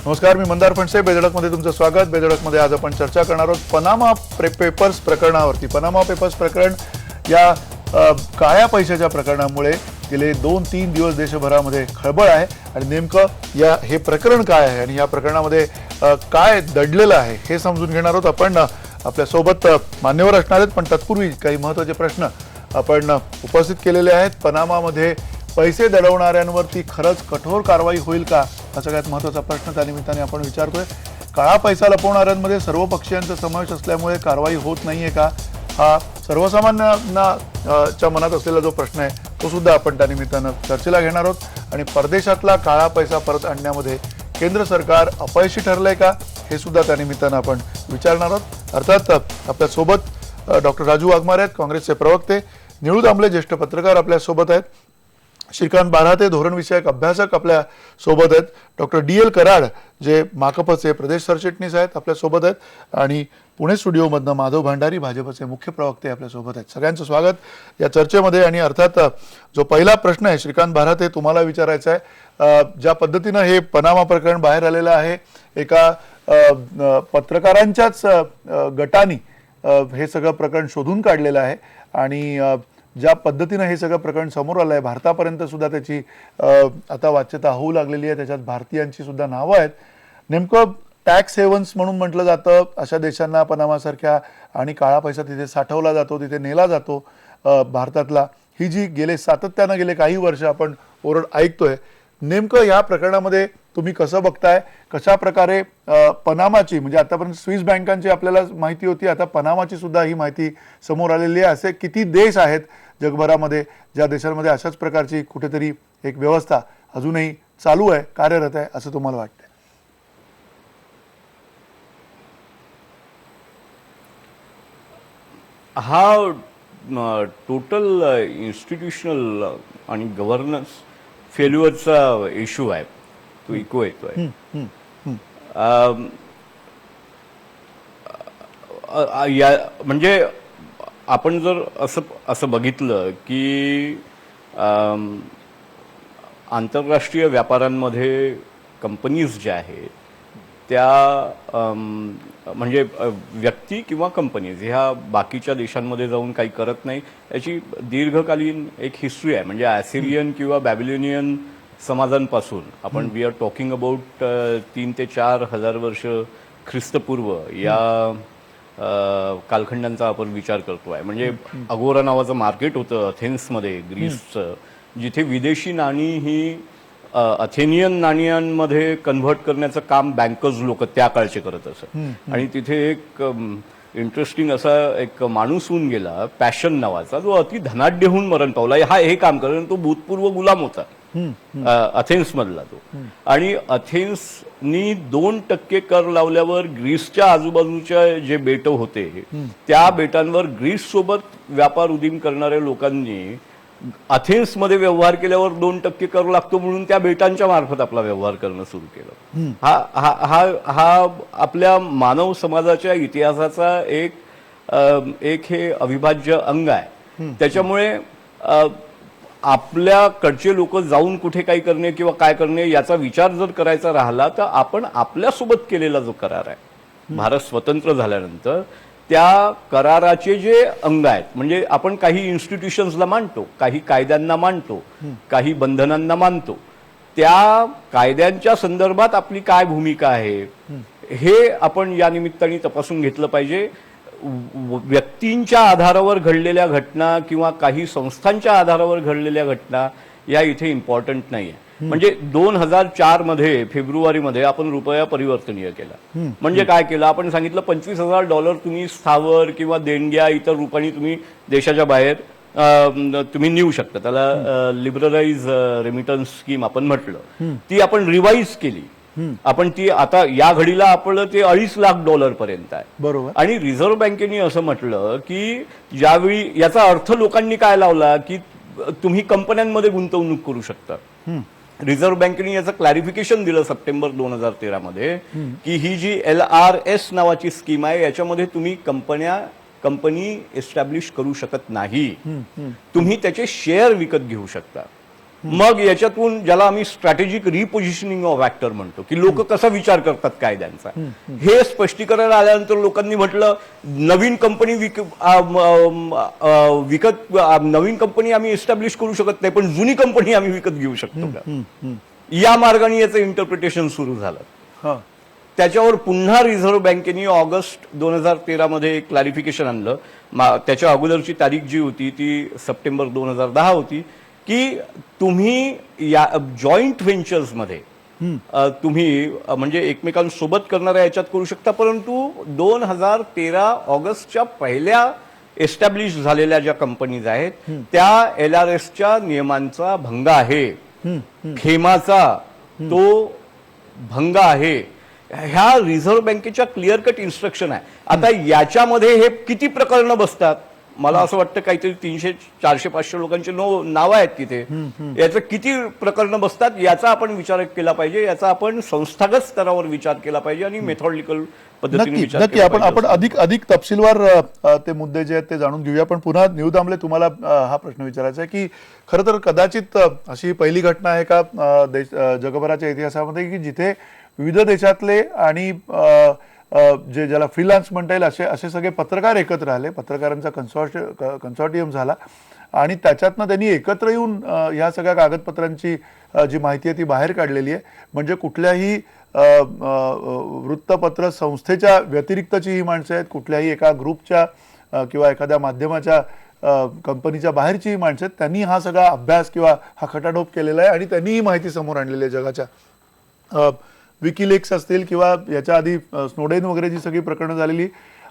नमस्कार, मी मंदार फणसे. बेधडकमध्ये तुमचं स्वागत. बेधडकमध्ये आज आपण चर्चा करणार आहोत पनामा पेपर्स प्रकरणावरती. पनामा पेपर्स प्रकरण या काळ्या पैशाच्या प्रकरणामुळे गेले 2-3 दिवस देशभरामध्ये खळबळ आहे आणि नेमकं हे प्रकरण काय आहे आणि या प्रकरणामध्ये काय दडलेलं आहे हे समजून घेणार आहोत. आपण आपल्यासोबत मान्यवर असणार आहेत, पण तत्पूर्वी काही महत्त्वाचे प्रश्न आपण उपस्थित केलेले आहेत. पनामामध्ये पैसे दडवणाऱ्यांवरती खरंच कठोर कारवाई होईल का, हा सगळ्यात महत्त्वाचा प्रश्न त्यानिमित्ताने आपण विचारतोय. काळा पैसा लपवणाऱ्यांमध्ये सर्व पक्षीयांचा समावेश असल्यामुळे कारवाई होत नाहीये का, हा सर्वसामान्यांच्या मनात असलेला जो प्रश्न आहे तो सुद्धा आपण त्यानिमित्तानं चर्चेला घेणार आहोत. आणि परदेशातला काळा पैसा परत आणण्यामध्ये केंद्र सरकार अपयशी ठरलंय का, हे सुद्धा त्यानिमित्तानं आपण विचारणार आहोत. अर्थात आपल्यासोबत डॉक्टर राजू वाघमारे आहेत, काँग्रेसचे प्रवक्ते. निळू दामले ज्येष्ठ पत्रकार आपल्यासोबत आहेत. श्रीकांत बाराते धोरण विषयक अभ्यासक आपल्या सोबत आहेत. डॉक्टर DL कराड जे माकपचे प्रदेश सरचिटणीस आहेत आपल्यासोबत आहेत. आणि पुणे स्टुडिओमधनं माधव भांडारी भाजपचे मुख्य प्रवक्ते आपल्यासोबत आहेत. सगळ्यांचं स्वागत या चर्चेमध्ये. आणि अर्थात जो पहिला प्रश्न आहे श्रीकांत बाराते तुम्हाला विचारायचा आहे, ज्या पद्धतीनं हे पनामा प्रकरण बाहेर आलेलं आहे, एका पत्रकारांच्याच गटाने हे सगळं प्रकरण शोधून काढलेलं आहे आणि ज्या पद्धतीनं हे सगळं प्रकरण समोर आलं आहे, भारतापर्यंत सुद्धा त्याची आता वाच्यता होऊ लागलेली आहे. त्याच्यात भारतीयांची सुद्धा नावं आहेत. नेमकं टॅक्स हेवन्स म्हणून म्हटलं जातं अशा देशांना पनामासारख्या, आणि काळा पैसा तिथे साठवला जातो, तिथे नेला जातो भारतातला. ही जी सातत्यानं गेले काही वर्ष आपण ओरड ऐकतोय, नेमकं या प्रकरणामध्ये तुम्ही कसं बघताय? कशा प्रकारे पनामाची, म्हणजे आतापर्यंत स्विस बँकांची आपल्याला माहिती होती, आता पनामाची सुद्धा ही माहिती समोर आलेली आहे. असे किती देश आहेत जगभरामध्ये ज्या देशांमध्ये अशाच प्रकारची कुठेतरी एक व्यवस्था अजूनही चालू आहे, कार्यरत आहे, असं तुम्हाला वाटतं? हा टोटल इन्स्टिट्यूशनल आणि गव्हर्नन्स फेल्युअरचा इश्यू आहे. तो इको येतोय. म्हणजे आपण जर असं बघितलं की आंतरराष्ट्रीय व्यापारांमध्ये कंपनीज ज्या आहेत त्या म्हणजे व्यक्ती किंवा कंपनीज ह्या बाकीच्या देशांमध्ये जाऊन काही करत नाही, याची दीर्घकालीन एक हिस्ट्री आहे. म्हणजे ॲसिरियन किंवा बॅबिलोनियन समाजांपासून आपण वी आर टॉकिंग अबाउट 3 ते 4 हजार वर्ष ख्रिस्तपूर्व या कालखंडांचा आपण विचार करतोय. म्हणजे अगोरा नावाचं मार्केट होतं अथेन्समध्ये, ग्रीसचं, जिथे विदेशी नाणी ही अथेनियन नाण्यांमध्ये कन्व्हर्ट करण्याचं काम बँकर्स लोक त्या काळचे करत असत. आणि तिथे एक इंटरेस्टिंग असा एक माणूस होऊन गेला पॅशन नावाचा, जो अति धनाढ्य होऊन मरण पावला. हे काम करत, तो भूतपूर्व गुलाम होता अथेन्स मधला तो. आणि अथेन्सनी 2% कर लावल्यावर ग्रीसच्या आजूबाजूच्या जे बेट होते त्या बेटांवर ग्रीस सोबत व्यापार उदीम करणाऱ्या लोकांनी अथेन्समध्ये व्यवहार केल्यावर 2% कर लागतो म्हणून त्या बेटांच्या मार्फत आपला व्यवहार करणं सुरू केलं. हा आपल्या मानव समाजाच्या इतिहासाचा एक हे अविभाज्य अंग आहे. त्याच्यामुळे आपल्याकडचे लोक जाऊन कुठे काही करणे किंवा काय करणे याचा विचार जर करायचा राहिला तर आपण आपल्यासोबत केलेला जो करार आहे भारत स्वतंत्र झाल्यानंतर, त्या कराराचे जे अंग आहेत, म्हणजे आपण काही इन्स्टिट्यूशन्सला मानतो, काही कायद्यांना मानतो, काही बंधनांना मानतो, त्या कायद्यांच्या संदर्भात आपली काय भूमिका आहे हे आपण या निमित्ताने तपासून घेतलं पाहिजे. व्यक्तींच्या आधारावर घडलेल्या घटना किंवा काही संस्थांच्या आधारावर घडलेल्या घटना या इथे इम्पॉर्टंट नाही आहे. म्हणजे 2004 मध्ये फेब्रुवारीमध्ये आपण रुपया परिवर्तनीय केला. म्हणजे काय केलं, आपण सांगितलं $25,000 तुम्ही स्थावर किंवा देणग्या इतर रूपाने तुम्ही देशाच्या बाहेर तुम्ही नेऊ शकता. त्याला लिबरलाइज रेमिटन्स स्कीम आपण म्हटलं. ती आपण रिवाईज केली. आपण ती आता या घडीला आपलं ते $2.5 लाख पर्यंत आहे. बरोबर. आणि रिझर्व्ह बँकेने असं म्हटलं की ज्यावेळी याचा अर्थ लोकांनी काय लावला की तुम्ही कंपन्यांमध्ये गुंतवणूक करू शकता. रिझर्व्ह बँकेने याचं क्लॅरिफिकेशन दिलं सप्टेंबर 2013 मध्ये की ही जी LRS नावाची स्कीम आहे याच्यामध्ये तुम्ही कंपनी एस्टॅब्लिश करू शकत नाही, तुम्ही त्याचे शेअर विकत घेऊ शकता. मग याच्यातून ज्याला आम्ही स्ट्रॅटेजिक रिपोझिशनिंग ऑफ ऍक्टर म्हणतो की लोक कसा विचार करतात कायद्यांचा, हे स्पष्टीकरण आल्यानंतर लोकांनी म्हटलं नवीन कंपनी नवीन कंपनी आम्ही एस्टॅब्लिश करू शकत नाही, पण जुनी कंपनी आम्ही विकत घेऊ शकतो का? या मार्गाने याचं इंटरप्रिटेशन सुरू झालं. हा. त्याच्यावर पुन्हा रिझर्व्ह बँकेने ऑगस्ट 2013 मध्ये एक क्लॅरिफिकेशन आणलं. त्याच्या अगोदरची तारीख जी होती ती सप्टेंबर 2010 होती की तुम्ही या जॉईंट व्हेंचर्समध्ये तुम्ही म्हणजे एकमेकांसोबत करणाऱ्या याच्यात करू शकता, परंतु 2013 ऑगस्टच्या पहिल्या एस्टॅब्लिश झालेल्या ज्या कंपनीज आहेत त्या LRSच्या नियमांचा भंग आहे, फेमाचा तो भंग आहे. ह्या रिझर्व्ह बँकेच्या क्लिअर कट इन्स्ट्रक्शन आहे. आता याच्यामध्ये हे किती प्रकरणं बसतात, मला असं वाटतं काहीतरी 300, 400, 500 लोकांचे नावं आहेत तिथे. याचं किती प्रकरणं बसतात याचा आपण विचार केला पाहिजे, याचा आपण संस्थागत स्तरावर विचार केला पाहिजे आणि मेथॉडिकल पद्धतीने नक्की विचार नक्की केला आपण पाहिजे. आपण अधिक तपशीलवार ते मुद्दे जे आहेत ते जाणून घेऊया. पण पुन्हा न्यू दामले तुम्हाला हा प्रश्न विचारायचा आहे की खरं तर कदाचित अशी पहिली घटना आहे का जगभराच्या इतिहासामध्ये की जिथे विविध देशातले आणि जे ज्याला फ्रीलान्स म्हणता येईल असे सगळे पत्रकार एकत्र आले, पत्रकारांचा कन्सॉर्टियम झाला आणि त्याच्यातनं त्यांनी एकत्र येऊन ह्या सगळ्या कागदपत्रांची जी माहिती आहे ती बाहेर काढलेली आहे. म्हणजे कुठल्याही वृत्तपत्र संस्थेच्या व्यतिरिक्तची ही माणसं आहेत, कुठल्याही एका ग्रुपच्या किंवा एखाद्या माध्यमाच्या कंपनीच्या बाहेरची ही माणसं आहेत. त्यांनी हा सगळा अभ्यास किंवा हा खटाटोप केलेला आहे आणि त्यांनी ही माहिती समोर आणलेली आहे जगाच्या. विकिलीक्स असतील किंवा याच्या आधी स्नोडेन वगैरे जी सगळी प्रकरणं झालेली,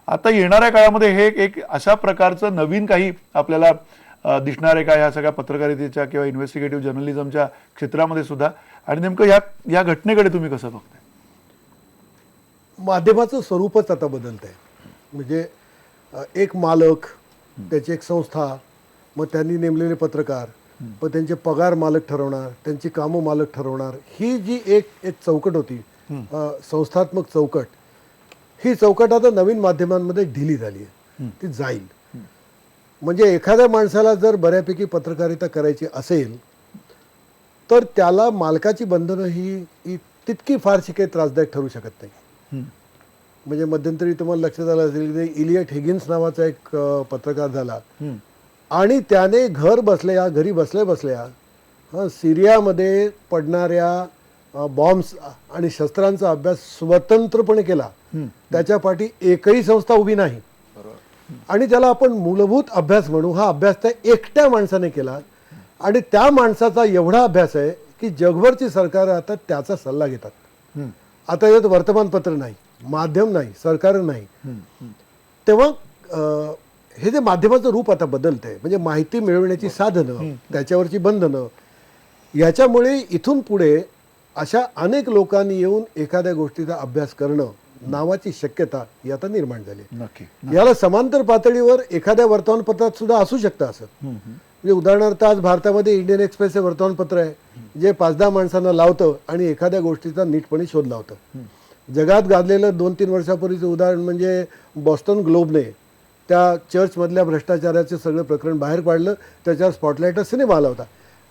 आता येणाऱ्या काळामध्ये हे एक अशा प्रकारचं नवीन काही आपल्याला दिसणार आहे का ह्या सगळ्या पत्रकारितेच्या किंवा इन्व्हेस्टिगेटिव्ह जर्नलिझमच्या क्षेत्रामध्ये सुद्धा? आणि नेमकं या घटनेकडे तुम्ही कसं बघताय? माध्यमाचं स्वरूपच आता बदलत आहे. म्हणजे एक मालक, त्याची एक संस्था, मग त्यांनी नेमलेले पत्रकार, पण त्यांचे पगार मालक ठरवणार, त्यांची कामं मालक ठरवणार, ही जी एक चौकट होती, संस्थात्मक चौकट, ही चौकट आता नवीन माध्यमांमध्ये ढिली झाली आहे, ती जाईल. म्हणजे एखाद्या माणसाला जर बऱ्यापैकी पत्रकारिता करायची असेल तर त्याला मालकाची बंधनं ही तितकी फारशी काही त्रासदायक ठरू शकत नाही. म्हणजे मध्यंतरी तुम्हाला लक्षात आलं असेल की इलियट हिगिन्स नावाचा एक पत्रकार झाला आणि त्याने घरी बसल्या सिरियामध्ये पडणाऱ्या बॉम्ब्स आणि शस्त्रांचा अभ्यास स्वतंत्रपणे केला. त्याच्या पाठी एकही संस्था उभी नाही आणि त्याला आपण मूलभूत अभ्यास म्हणू. हा अभ्यास त्या एकट्या माणसाने केला आणि त्या माणसाचा एवढा अभ्यास आहे की जगभरची सरकार आता त्याचा सल्ला घेतात. आता यात वर्तमानपत्र नाही, माध्यम नाही, सरकार नाही. तेव्हा हे जे माध्यमाचं रूप आता बदलत आहे, म्हणजे माहिती मिळवण्याची साधनं, त्याच्यावरची बंधनं, याच्यामुळे इथून पुढे अशा अनेक लोकांनी येऊन एखाद्या गोष्टीचा अभ्यास करणं नावाची शक्यता ही आता निर्माण झाली. नक्की. याला समांतर पातळीवर एखाद्या वर्तमानपत्रात सुद्धा असू शकतं असं. म्हणजे उदाहरणार्थ आज भारतामध्ये इंडियन एक्सप्रेस हे वर्तमानपत्र आहे जे 5-10 माणसांना लावतं आणि एखाद्या गोष्टीचा नीटपणे शोध लावतं. जगात गाजलेलं 2-3 वर्षापूर्वीचं उदाहरण म्हणजे बॉस्टन ग्लोबने त्या चर्चमधल्या भ्रष्टाचाराचे सगळं प्रकरण बाहेर पाडलं, त्याच्यावर स्पॉटलाईटचा सिनेमा आला होता.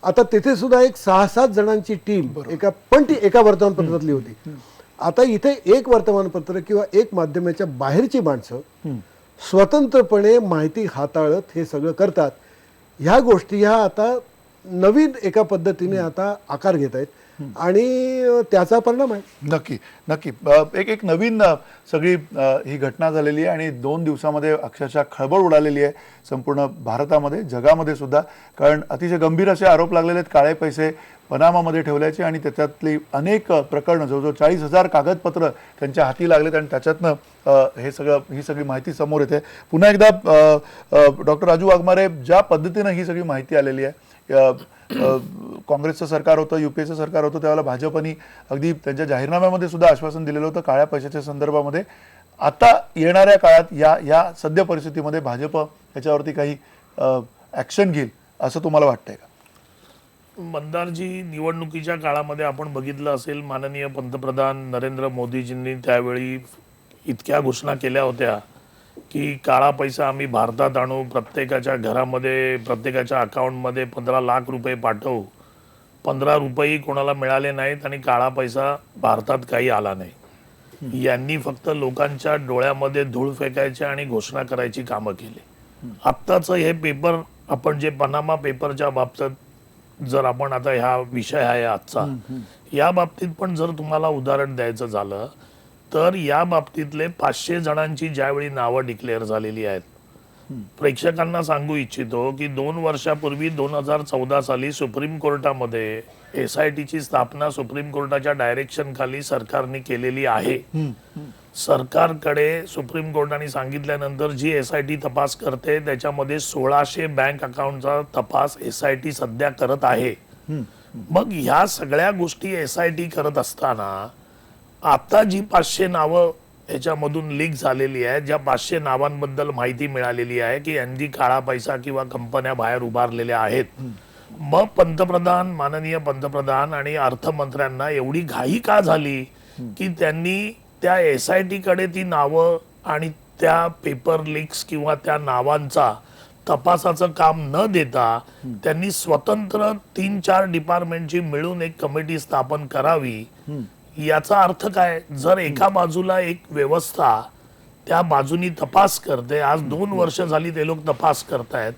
आता तिथे सुद्धा एक 6-7 जणांची टीम ती एका वर्तमानपत्रातली होती. आता इथे एक वर्तमानपत्र किंवा एक माध्यमाच्या बाहेरची माणसं स्वतंत्रपणे माहिती हाताळत हे सगळं करतात. ह्या गोष्टी ह्या आता नवीन एका पद्धतीने आता आकार घेत आहेत आणि त्याचा परिणाम आहे. नक्की नक्की. एक नवीन सगळी ही घटना झालेली आहे आणि 2 दिवसामध्ये अक्षरशः खळबळ उडालेली आहे संपूर्ण भारतामध्ये, जगामध्ये सुद्धा. कारण अतिशय गंभीर असे आरोप लागलेले आहेत काळे पैसे पनामामध्ये ठेवल्याचे आणि त्याच्यातली अनेक प्रकरणं, जवळजवळ 40,000 कागदपत्र त्यांच्या हाती लागलेत आणि त्याच्यातनं ही सगळी माहिती समोर येते. पुन्हा एकदा डॉक्टर राजू वाघमारे, ज्या पद्धतीनं ही सगळी माहिती आलेली आहे, काँग्रेसचं सरकार होतं, युपीएचं सरकार होतं, त्यावेळेला भाजपनी अगदी त्यांच्या जाहीरनाम्यामध्ये सुद्धा आश्वासन दिलेलं होतं काळ्या पैशाच्या संदर्भामध्ये. आता येणाऱ्या काळात या सद्य परिस्थितीमध्ये भाजप याच्यावरती काही ॲक्शन घेईल असं तुम्हाला वाटतंय का? मतदारजी, निवडणुकीच्या काळामध्ये आपण बघितलं असेल माननीय पंतप्रधान नरेंद्र मोदीजींनी त्यावेळी इतक्या घोषणा केल्या होत्या की काळा पैसा आम्ही भारतात आणू, प्रत्येकाच्या घरामध्ये, प्रत्येकाच्या अकाउंटमध्ये 15 लाख रुपये पाठवू 15 रुपये कोणाला मिळाले नाहीत आणि काळा पैसा भारतात काही आला नाही. यांनी फक्त लोकांच्या डोळ्यामध्ये धूळ फेकायचे आणि घोषणा करायची कामं केली. आत्ताचं हे पेपर आपण जे पनामा पेपरच्या बाबतीत जर आपण आता ह्या विषय आहे आजचा, या बाबतीत पण जर तुम्हाला उदाहरण द्यायचं झालं तर या बाबतीतले 500 जणांची ज्यावेळी नावं डिक्लेअर झालेली आहेत, प्रेक्षकांना सांगू इच्छितो की 2 वर्षापूर्वी 2014 साली सुप्रीम कोर्टामध्ये SITची स्थापना सुप्रीम कोर्टाच्या डायरेक्शन खाली सरकारने केलेली आहे. सरकारकडे सुप्रीम कोर्टाने सांगितल्यानंतर जी SIT तपास करते त्याच्यामध्ये 1600 बँक अकाउंटचा तपास SIT सध्या करत आहे. मग ह्या सगळ्या गोष्टी SIT करत असताना आता जी 500 नावं याच्यामधून लीक झालेली आहे, ज्या 500 नावांबद्दल माहिती मिळालेली आहे की यांनी काळा पैसा किंवा कंपन्या बाहेर उभारलेल्या आहेत, मग पंतप्रधान, माननीय पंतप्रधान आणि अर्थमंत्र्यांना एवढी घाई का झाली की त्यांनी त्या SIT कडे ती नावं आणि त्या पेपर लीक्स किंवा त्या नावांचा तपासाचं काम न देता त्यांनी स्वतंत्र 3-4 डिपार्टमेंटची मिळून एक कमिटी स्थापन करावी? याचा अर्थ काय? जर एका बाजूला एक व्यवस्था त्या बाजूनी तपास करते, आज 2 वर्ष झाली ते लोक तपास करतायत,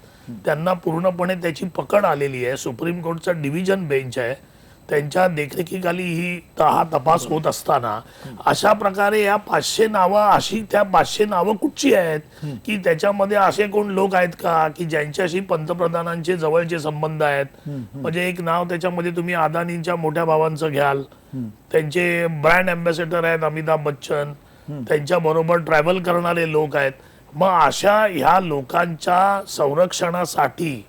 त्यांना पूर्णपणे त्याची पकड आलेली आहे, सुप्रीम कोर्टचा डिव्हिजन बेंच आहे, त्यांच्या देखरेखीखाली हा तपास होत असताना अशा प्रकारे या 500 नावं अशी त्या 500 नावं कुठची आहेत की त्याच्यामध्ये असे कोण लोक आहेत का की ज्यांच्याशी पंतप्रधानांचे जवळचे संबंध आहेत? म्हणजे एक नाव त्याच्यामध्ये तुम्ही अदानींच्या मोठ्या भावांचं घ्याल, त्यांचे ब्रँड अँबॅसेडर आहेत अमिताभ बच्चन, त्यांच्या बरोबर ट्रॅव्हल करणारे लोक आहेत. मग अशा ह्या लोकांच्या संरक्षणासाठी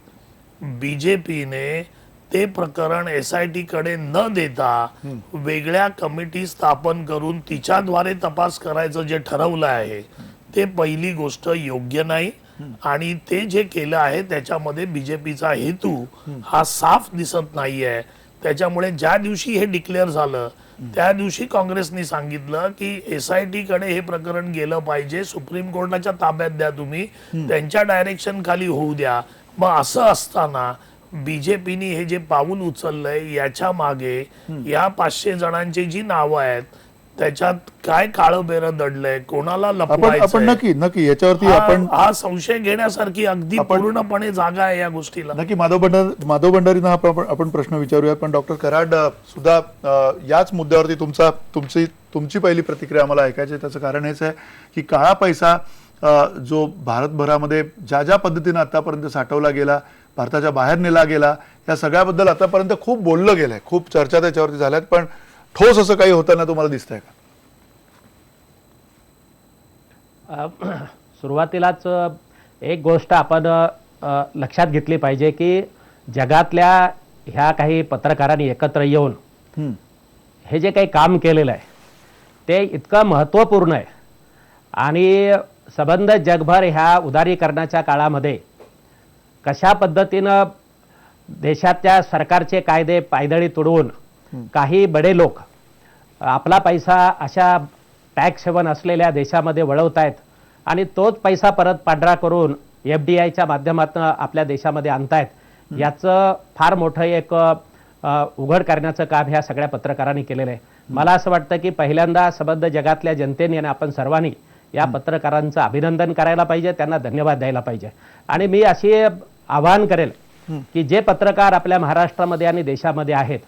BJPने ते प्रकरण SIT कडे न देता वेगळ्या कमिटी स्थापन करून तिच्याद्वारे तपास करायचं जे ठरवलं आहे ते पहिली गोष्ट योग्य नाही. आणि ते जे केलं आहे त्याच्यामध्ये BJPचा हेतू हा साफ दिसत नाहीये. त्याच्यामुळे ज्या दिवशी हे डिक्लेअर झालं त्या दिवशी काँग्रेसनी सांगितलं की SIT कडे हे प्रकरण गेलं पाहिजे, सुप्रीम कोर्टाच्या ताब्यात द्या, तुम्ही त्यांच्या डायरेक्शन खाली होऊ द्या. मग असं असताना BJPनी हे जे पाऊल उचललंय याच्या मागे या 500 जणांची जी नावं आहेत त्याच्यात काय काळं बेरं दडलंय, कोणाला आपण लपवायचं, नक्की याच्यावरती आपण हा संशय घेण्यासारखी अगदी पूर्णपणे जागा आहे या गोष्टीला. नक्की माधव भंडारींना आपण प्रश्न विचारूयात. पण डॉक्टर कराड सुद्धा याच मुद्द्यावरती तुमची पहिली प्रतिक्रिया आम्हाला ऐकायची आहे. त्याचं कारण हेच आहे की काळा पैसा जो भारतभरामध्ये ज्या पद्धतीने आतापर्यंत साठवला गेला, भारताच्या बाहेर नेला गेला, या सगळ्याबद्दल आतापर्यंत खूप बोललं गेलंय, खूप चर्चा त्याच्यावरती झाल्यात, पण ठोस असं काही होताना तुम्हाला दिसतंय का? सुरुवातीलाच एक गोष्ट आपण लक्षात घेतली पाहिजे की जगातल्या ह्या काही पत्रकारांनी एकत्र येऊन हे जे काही काम केलेलं आहे ते इतकं महत्त्वपूर्ण आहे. आणि संबंध जगभर ह्या उदारीकरणाच्या काळामध्ये कशा पद्धतीनं देशाच्या सरकारचे कायदे पायदळी तुडवून काही बडे लोक आपला पैसा अशा टॅक्स हेवन असलेल्या देशामध्ये वळवतायत आणि तोच पैसा परत पांढरा करून FDIच्या माध्यमातून आपल्या देशामध्ये आणतायत. याचं फार मोठं एक उघड करण्याचं काम ह्या सगळ्या पत्रकारांनी केलेलं आहे. मला असं वाटतं की पहिल्यांदा संबंध जगातल्या जनतेने आणि आपण सर्वांनी या पत्रकारांचं अभिनंदन करायला पाहिजे, त्यांना धन्यवाद द्यायला पाहिजे. आणि मी अशी आवाहन करेल की जे पत्रकार आपल्या महाराष्ट्रामध्ये आणि देशामध्ये आहेत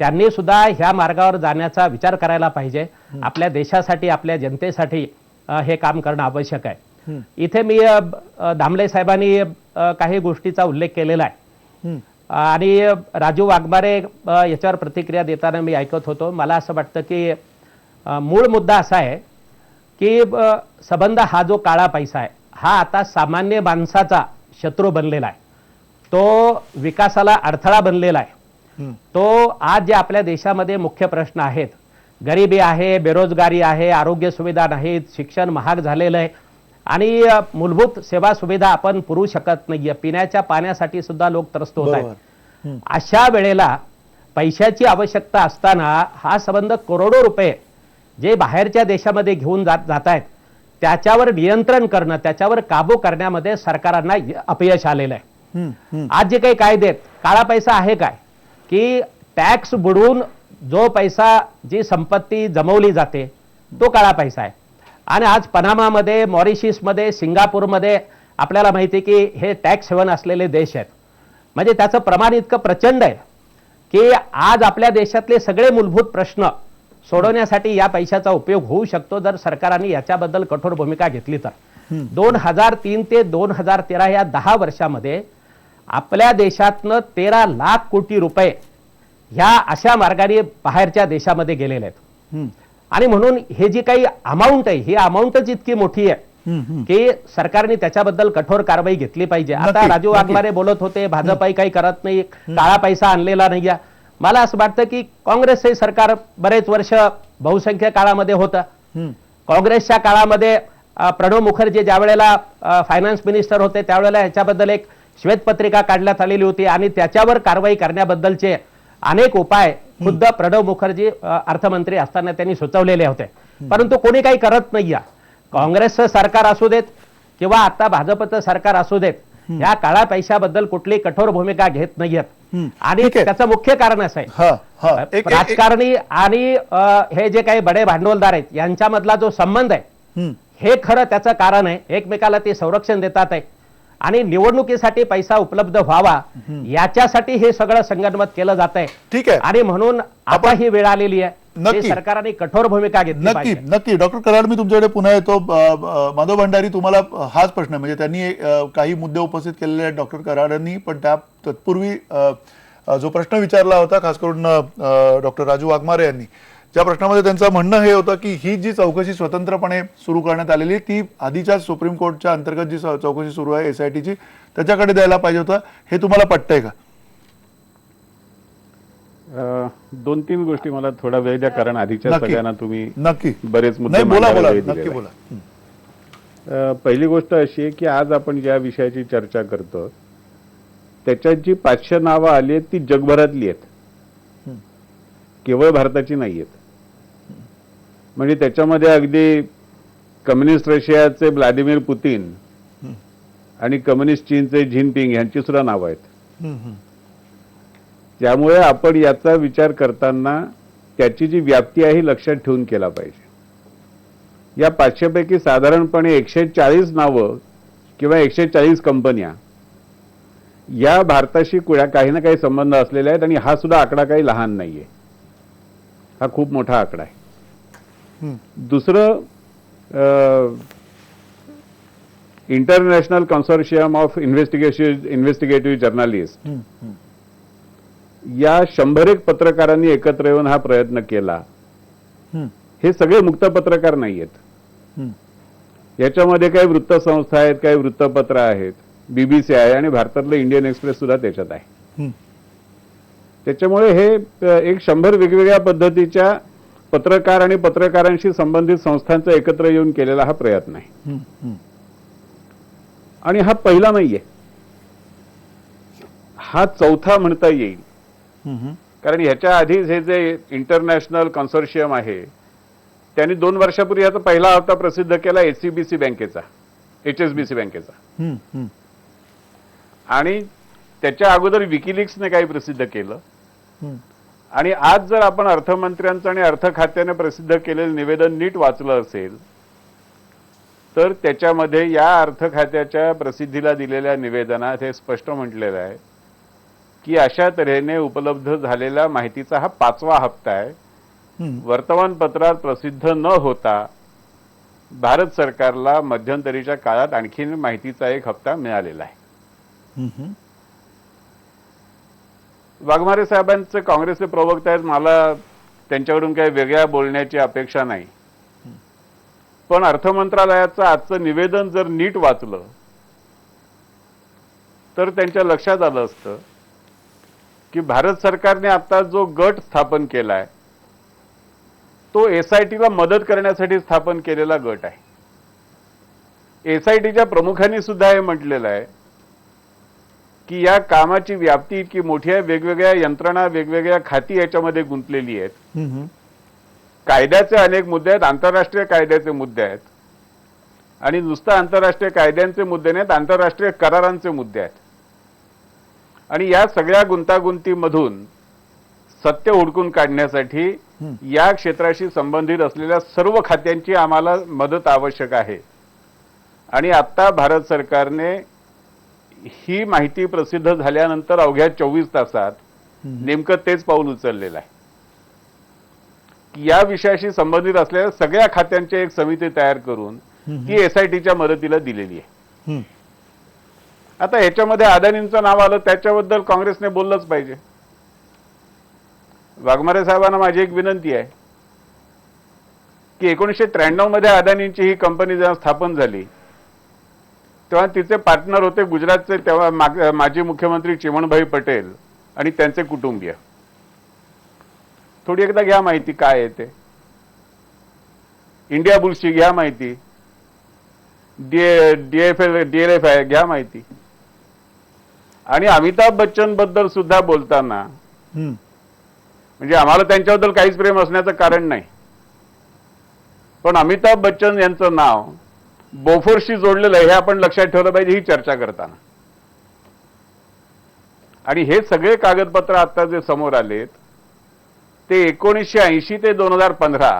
त्यांनी सुद्धा ह्या मार्गावर जाण्याचा विचार करायला पाहिजे. आपल्या देशासाठी, आपल्या जनतेसाठी हे काम करणं आवश्यक आहे. इथे मी दामले साहेबांनी काही गोष्टीचा उल्लेख केलेला आहे आणि राजू वाघमारे याच्यावर प्रतिक्रिया देताना मी ऐकत होतो. मला असं वाटतं की मूळ मुद्दा असा आहे की संबंध हा जो काळा पैसा आहे हा आता सामान्य माणसाचा शत्रू बनलेला आहे, तो विकासाला अडथळा बनलेला आहे. तो आज जे आपल्या देशामध्ये मुख्य प्रश्न आहेत, गरिबी आहे, बेरोजगारी आहे, आरोग्य सुविधा नाहीत, शिक्षण महाग झालेलं आहे आणि मूलभूत सेवा सुविधा आपण पुरवू शकत नाहीये, पिण्याच्या पाण्यासाठी सुद्धा लोक त्रस्त होत आहेत. अशा वेळेला पैशाची आवश्यकता असताना हा संबंध करोडो रुपये जे बाहेरच्या देशामध्ये घेऊन जात आहेत त्याच्यावर नियंत्रण करणं, त्याच्यावर काबू करण्यामध्ये सरकारांना अपयश आलेलं आहे. आज जे काही कायदे आहेत, काळा पैसा आहे काय की टॅक्स बुडवून जो पैसा, जी संपत्ती जमवली जाते तो काळा पैसा आहे. आणि आज पनामामध्ये, मॉरिशसमध्ये, सिंगापूरमध्ये आपल्याला माहिती आहे की हे टॅक्स हेवन असलेले देश आहेत. म्हणजे त्याचं प्रमाण इतकं प्रचंड आहे की आज आपल्या देशातले सगळे मूलभूत प्रश्न सोडवण्यासाठी या पैशाचा उपयोग होऊ शकतो जर सरकारने याच्याबद्दल कठोर भूमिका घेतली तर. 2003 ते 2013 या 10 वर्षामध्ये आपल्या देशातनं 13 लाख कोटी रुपये ह्या अशा मार्गाने बाहेरच्या देशामध्ये गेलेले आहेत. आणि म्हणून हे जी काही अमाऊंट आहे, ही अमाऊंटच इतकी मोठी आहे की सरकारने त्याच्याबद्दल कठोर कारवाई घेतली पाहिजे. आता नक्की, राजू वाघमारे बोलत होते भाजपही काही करत नाही, काळा पैसा आणलेला नाही. मला असं वाटतं की काँग्रेस हे सरकार बरेच वर्ष बहुसंख्य काळामध्ये होतं. काँग्रेसच्या काळामध्ये प्रणव मुखर्जी ज्या वेळेला फायनान्स मिनिस्टर होते त्यावेळेला ह्याच्याबद्दल एक श्वेतपत्रिका काढण्यात आलेली होती आणि त्याच्यावर कारवाई करण्याबद्दलचे अनेक उपाय खुद्द प्रणव मुखर्जी अर्थमंत्री असताना त्यांनी सुचवलेले होते. परंतु कोणी काही करत नाही. काँग्रेसचं सरकार असू देत किंवा आता भाजपचं सरकार असू देत, या काळा पैशाबद्दल कुठली कठोर भूमिका घेत नाहीयेत. आणि ठीक आहे. त्याचं मुख्य कारण असं आहे राजकारणी आणि हे जे काही बडे भांडवलदार आहेत यांच्यामधला जो संबंध आहे हे खरं त्याचं कारण आहे. एकमेकाला ते संरक्षण देतात आहे आणि निवडणुकीसाठी पैसा उपलब्ध व्हावा याच्यासाठी हे सगळं संगनमत केलं जात आहे. ठीक आहे. आणि म्हणून आता ही वेळ आलेली आहे नक्की. की सरकारने कठोर भूमिका घेतली नक्की पाहिजे. नक्की. डॉक्टर कराड, मी तुमच्याकडे पुन्हा येतो. माधव भंडारी, तुम्हाला हाच प्रश्न आहे. म्हणजे त्यांनी काही मुद्दे उपस्थित केलेले आहेत डॉक्टर कराडांनी, पण त्या तत्पूर्वी जो प्रश्न विचारला होता खास करून डॉक्टर राजू वाघमारे यांनी, ज्या प्रश्नामध्ये त्यांचं म्हणणं हे होतं की ही जी चौकशी स्वतंत्रपणे सुरू करण्यात आलेली ती आधीच्या सुप्रीम कोर्टच्या अंतर्गत जी चौकशी सुरू आहे SITची त्याच्याकडे द्यायला पाहिजे होतं. हे तुम्हाला पटतंय का? 2-3 गोष्टी मला थोडा वेळ द्या, कारण आधीच्या नक्की. सगळ्यांना तुम्ही नक्की. बरेच मुद्दे नाही, बोला मांडायला बोला, वेळ नक्की दिलेला बोला. आहे. पहिली गोष्ट अशी आहे की आज आपण ज्या विषयाची चर्चा करतो त्याच्यात जी 500 नावं आली आहेत ती जगभरातली आहेत, केवळ भारताची नाही आहेत. म्हणजे त्याच्यामध्ये अगदी कम्युनिस्ट रशियाचे व्लादिमीर पुतीन आणि कम्युनिस्ट चीनचे जिनपिंग यांची सुद्धा नावं आहेत. त्यामुळे आपण याचा विचार करताना त्याची जी व्याप्ती आहे लक्षात ठेवून केला पाहिजे. या 500 पैकी साधारणपणे 140 नावं किंवा 140 कंपन्या या भारताशी काही ना काही संबंध असलेले आहेत आणि हा सुद्धा आकडा काही लहान नाहीये, हा खूप मोठा आकडा आहे. दुसरं, इंटरनॅशनल कन्सोर्शियम ऑफ इन्व्हेस्टिगेटिव्ह जर्नलिस्ट या 101 पत्रकारांनी एकत्र येऊन हा प्रयत्न केला. हे सगळे मुक्त पत्रकार नाही आहेत. याच्यामध्ये काही वृत्तसंस्था आहेत, काही वृत्तपत्र आहेत, BBC आहे आणि भारतातलं इंडियन एक्सप्रेस सुद्धा त्याच्यात आहे. त्याच्यामुळे हे एक 100 वेगवेगळ्या पद्धतीच्या पत्रकार आणि पत्रकारांशी संबंधित संस्थांचा एकत्र येऊन केलेला हा प्रयत्न आहे. आणि हा पहिला नाहीये, हा चौथा म्हणता येईल. कारण ह्याच्या आधीच हे जे इंटरनॅशनल कन्सोर्शियम आहे त्यांनी 2 वर्षापूर्वी याचा पहिला हप्ता प्रसिद्ध केला HSBC बँकेचा. आणि त्याच्या अगोदर विकिलीक्सने काही प्रसिद्ध केलं. आणि आज जर आपण अर्थमंत्र्यांचं आणि अर्थ खात्याने प्रसिद्ध केलेलं निवेदन नीट वाचलं असेल तर त्याच्यामध्ये या अर्थ खात्याच्या प्रसिद्धीला दिलेल्या निवेदनात हे स्पष्ट म्हटलेलं आहे की अशा तऱ्हेने उपलब्ध झालेल्या माहितीचा हा 5वा हप्ता आहे. वर्तमानपत्रात प्रसिद्ध न होता भारत सरकारला मध्यंतरीच्या काळात आणखी माहितीचा एक हप्ता मिळालेला आहे. वाघमारे साहेबांचे काँग्रेसचे प्रवक्ते आहेत, मला त्यांच्याकडून काही वेगळ्या बोलण्याची अपेक्षा नाही. पण अर्थ मंत्रालयाचं आजचं निवेदन जर नीट वाचलं तर त्यांच्या लक्षात आलं असतं की भारत सरकारने आता जो गट स्थापन केलाय तो SITला मदत करण्यासाठी स्थापन केलेला गट आहे. SITच्या प्रमुखांनी सुद्धा हे म्हटलेलं आहे की या कामाची व्याप्ती इतकी मोठी आहे, वेगवेगळ्या यंत्रणा, वेगवेगळ्या खाती याच्यामध्ये गुंतलेली आहेत. कायद्याचे अनेक मुद्दे आहेत, आंतरराष्ट्रीय कायद्याचे मुद्दे आहेत आणि नुसतं आंतरराष्ट्रीय कायद्यांचे मुद्दे नाहीत, आंतरराष्ट्रीय करारांचे मुद्दे आहेत. आणि या सगळ्या गुंतागुंतीमधून सत्य हुडकून काढण्यासाठी या क्षेत्राशी संबंधित असलेल्या सर्व खात्यांची आम्हाला मदत आवश्यक आहे. आणि आता भारत सरकारने ही माहिती प्रसिद्ध झाल्यानंतर अवघ्या 24 तासात नेमकं तेच पाऊल उचललेलं आहे की या विषयाशी संबंधित असलेल्या सगळ्या खात्यांची एक समिती तयार करून ती SITच्या मदतीला दिलेली आहे. आता ह्याच्यामध्ये अदानींचं नाव आलं, त्याच्याबद्दल काँग्रेसने बोललंच पाहिजे. वाघमारे साहेबांना माझी एक विनंती आहे की 1993 मध्ये अदानींची ही कंपनी जेव्हा स्थापन झाली तेव्हा तिचे पार्टनर होते गुजरातचे तेव्हा माजी मुख्यमंत्री चिमणभाई पटेल आणि त्यांचे कुटुंबीय. थोडी एकदा घ्या माहिती काय आहे ते. इंडिया बुल्सची घ्या माहिती, DLF आहे घ्या माहिती. आणि अमिताभ बच्चन बद्दल सुद्धा बोलताना म्हणजे आम्हाला त्यांच्याबद्दल काहीच प्रेम असण्याचं कारण नाही, पण अमिताभ बच्चन यांचं नाव बोफोर्सशी जोडलेलं आहे हे आपण लक्षात ठेवलं पाहिजे ही चर्चा करताना. आणि हे सगळे कागदपत्र आता जे समोर आलेत ते 1980 ते 2015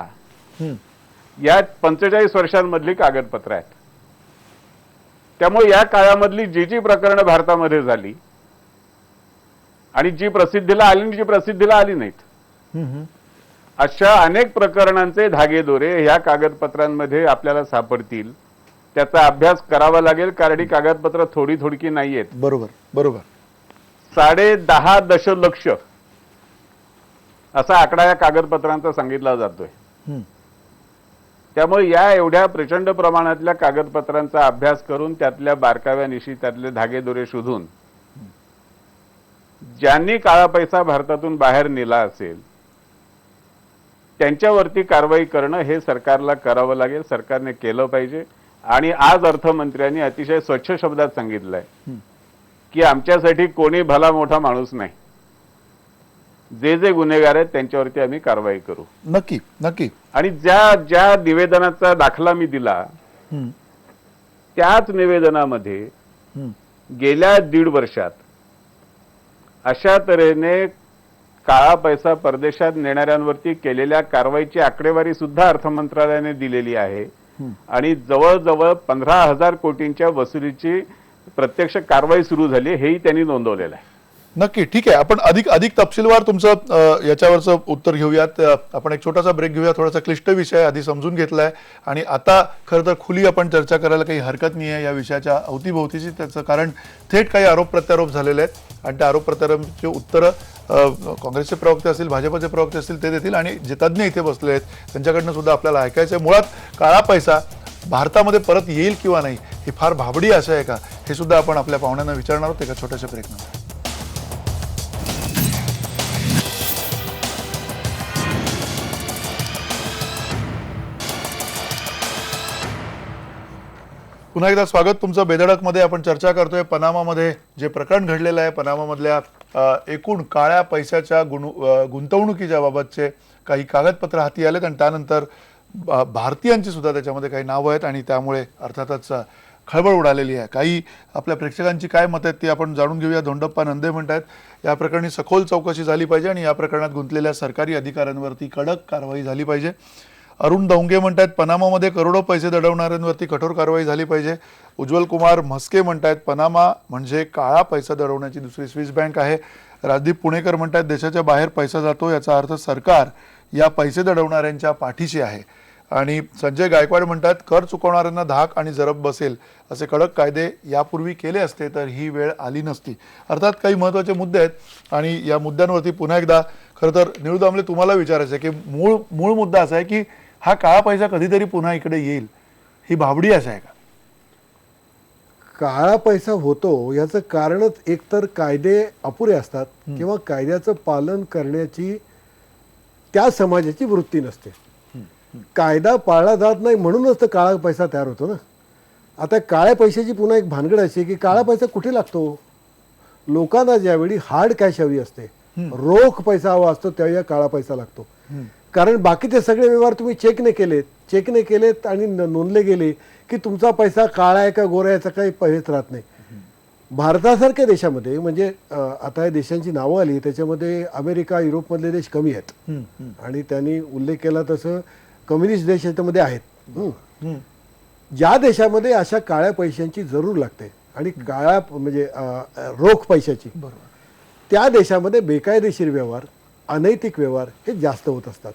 या 45 वर्षांमधली कागदपत्र आहेत. त्यामुळे या काळामधली जी प्रकरणं भारतामध्ये झाली आणि जी प्रसिद्धीला आली आणि जी प्रसिद्धीला आली नाहीत अशा अनेक प्रकरणांचे धागेदोरे ह्या कागदपत्रांमध्ये आपल्याला सापडतील. त्याचा अभ्यास करावा लागेल कारण ही कागदपत्र थोडी थोडकी नाहीयेत. बरोबर बरोबर. 10.5 दशलक्ष असा आकडा या कागदपत्रांचा सांगितला जातोय. त्यामुळे या एवढ्या प्रचंड प्रमाणातल्या कागदपत्रांचा अभ्यास करून त्यातल्या बारकाव्यानिशी त्यातले धागेदोरे शोधून ज्यांनी काळा पैसा भारतातून बाहेर नेला असेल त्यांच्यावरती कारवाई करणं हे सरकारला करावं लागेल. सरकारने केलं पाहिजे. आणि आज अर्थमंत्र्यांनी अतिशय स्वच्छ शब्दात सांगितलंय की आमच्यासाठी कोणी भला मोठा माणूस नाही, जे गुन्हेगार आहेत त्यांच्यावरती आम्ही कारवाई करू. नक्की नक्की. आणि ज्या निवेदनाचा दाखला मी दिला त्याच निवेदनामध्ये गेल्या 1.5 वर्षात अशा तऱ्हेने काळा पैसा परदेशात नेणाऱ्यांवरती केलेल्या कारवाईची आकडेवारी सुद्धा अर्थ मंत्रालयाने दिलेली आहे. आणि जवळजवळ 15,000 कोटींच्या वसुलीची प्रत्यक्ष कारवाई सुरू झाली हेही त्यांनी नोंदवलेलं आहे. नक्की. ठीक आहे, आपण अधिक तपशीलवार तुमचं याच्यावरचं उत्तर घेऊयात. आपण एक छोटासा ब्रेक घेऊया. थोडासा क्लिष्ट विषय आधी समजून घेतलाय आणि आता खरं तर खुली आपण चर्चा करायला काही हरकत नाही आहे या विषयाच्या अवतीभोवतीची. त्याचं कारण थेट काही आरोप प्रत्यारोप झालेले आहेत आणि त्या आरोप प्रत्यारोपांची उत्तरं काँग्रेसचे प्रवक्ते असतील, भाजपचे प्रवक्ते असतील ते देतील आणि जे तज्ज्ञ इथे बसले आहेत त्यांच्याकडनं सुद्धा आपल्याला ऐकायचं आहे. मुळात काळा पैसा भारतामध्ये परत येईल किंवा नाही ही फार भाबडी आशा आहे का हे सुद्धा आपण आपल्या पाहुण्यांना विचारणार आहोत एका छोट्याशा ब्रेकनंतर. पुन्हा एकदा स्वागत तुमचं बेधडकमध्ये. आपण चर्चा करतोय पनामामध्ये जे प्रकरण घडलेलं आहे, पनामामधल्या एकूण काळ्या पैशाच्या गुंतवणुकीच्या बाबतचे काही कागदपत्र हाती आलेत आणि त्यानंतर भारतीयांची सुद्धा त्याच्यामध्ये काही नावं आहेत आणि त्यामुळे अर्थातच खळबळ उडालेली आहे. काही आपल्या प्रेक्षकांची काय मत आहेत ती आपण जाणून घेऊया. धोंडप्पा नंदे म्हणतात या प्रकरणी सखोल चौकशी झाली पाहिजे आणि या प्रकरणात गुंतलेल्या सरकारी अधिकाऱ्यांवरती कडक कारवाई झाली पाहिजे. अरुण दौंगे म्हणतात पनामामध्ये करोडो पैसे दडवणाऱ्यांवरती कठोर कारवाई झाली पाहिजे. उज्ज्वल कुमार म्हस्के म्हणतात पनामा म्हणजे काळा पैसा दडवण्याची दुसरी स्विस बँक आहे. राजदीप पुणेकर म्हणतात देशाच्या बाहेर पैसा जातो याचा अर्थ सरकार या पैसे दडवणाऱ्यांच्या पाठीशी आहे. आणि संजय गायकवाड म्हणतात कर चुकवणाऱ्यांना धाक आणि जरब बसेल असे कडक कायदे यापूर्वी केले असते तर ही वेळ आली नसती. अर्थात काही महत्त्वाचे मुद्दे आहेत आणि या मुद्द्यांवरती पुन्हा एकदा खरं तर निळू दामले तुम्हाला विचारायचं आहे की मूळ मुद्दा असा आहे की हा काळा पैसा कधीतरी पुन्हा इकडे येईल ही भाबडी आशा आहे का? काळा पैसा होतो याचं कारणच एकतर कायदे अपुरे असतात किंवा कायद्याचं पालन करण्याची त्या समाजाची वृत्ती नसते. कायदा पाळला जात नाही म्हणूनच तर काळा पैसा तयार होतो ना. आता काळ्या पैशाची पुन्हा एक भानगड अशी की काळा पैसा कुठे लागतो? लोकांना ज्यावेळी हार्ड कॅश हवी असते, रोख पैसा हवा असतो त्यावेळी काळा पैसा लागतो. कारण बाकीचे सगळे व्यवहार तुम्ही चेकने केलेत आणि नोंदले गेले की तुमचा पैसा काळा आहे का गोरा याचा काही हेच राहत नाही. भारतासारख्या देशामध्ये म्हणजे आता या देशांची नावं आली त्याच्यामध्ये अमेरिका युरोपमधले देश कमी आहेत आणि त्यांनी उल्लेख केला तसं कम्युनिस्ट देश याच्यामध्ये आहेत. ज्या देशामध्ये अशा काळ्या पैशांची जरूर लागते आणि काळ्या म्हणजे रोख पैशाची, त्या देशामध्ये बेकायदेशीर व्यवहार, अनैतिक व्यवहार हे जास्त होत असतात.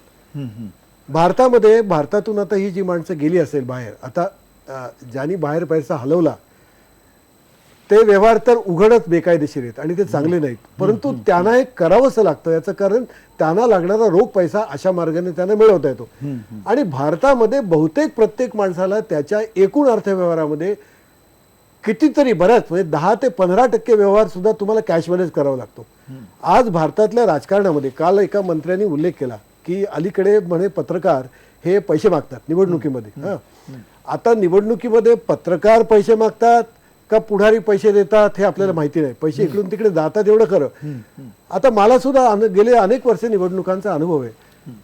भारतातून आता ही जी माणसं गेली असेल बाहेर, आता ज्यांनी बाहेर पैसा हलवला ते व्यवहार तर उघडच बेकायदेशीर आहेत आणि ते चांगले नाहीत, परंतु त्यांना हे करावंसं लागतं. याचं कारण त्यांना लागणारा रोख पैसा अशा मार्गाने त्यांना मिळवता येतो. आणि भारतामध्ये बहुतेक प्रत्येक माणसाला त्याच्या एकूण अर्थव्यवहारामध्ये कितीतरी बऱ्याच म्हणजे 10 ते 15% व्यवहार सुद्धा तुम्हाला कॅशमध्येच करावा लागतो. आज भारतातल्या राजकारणामध्ये काल एका मंत्र्यांनी उल्लेख केला की अलीकडे म्हणे पत्रकार हे पैसे मागतात निवडणुकीमध्ये. आता निवडणुकीमध्ये पत्रकार पैसे मागतात का पुढारी पैसे देतात हे आपल्याला माहिती नाही. पैसे इकडून तिकडे जातात एवढं खरं. आता मला सुद्धा गेले अनेक वर्ष निवडणुकांचा अनुभव आहे.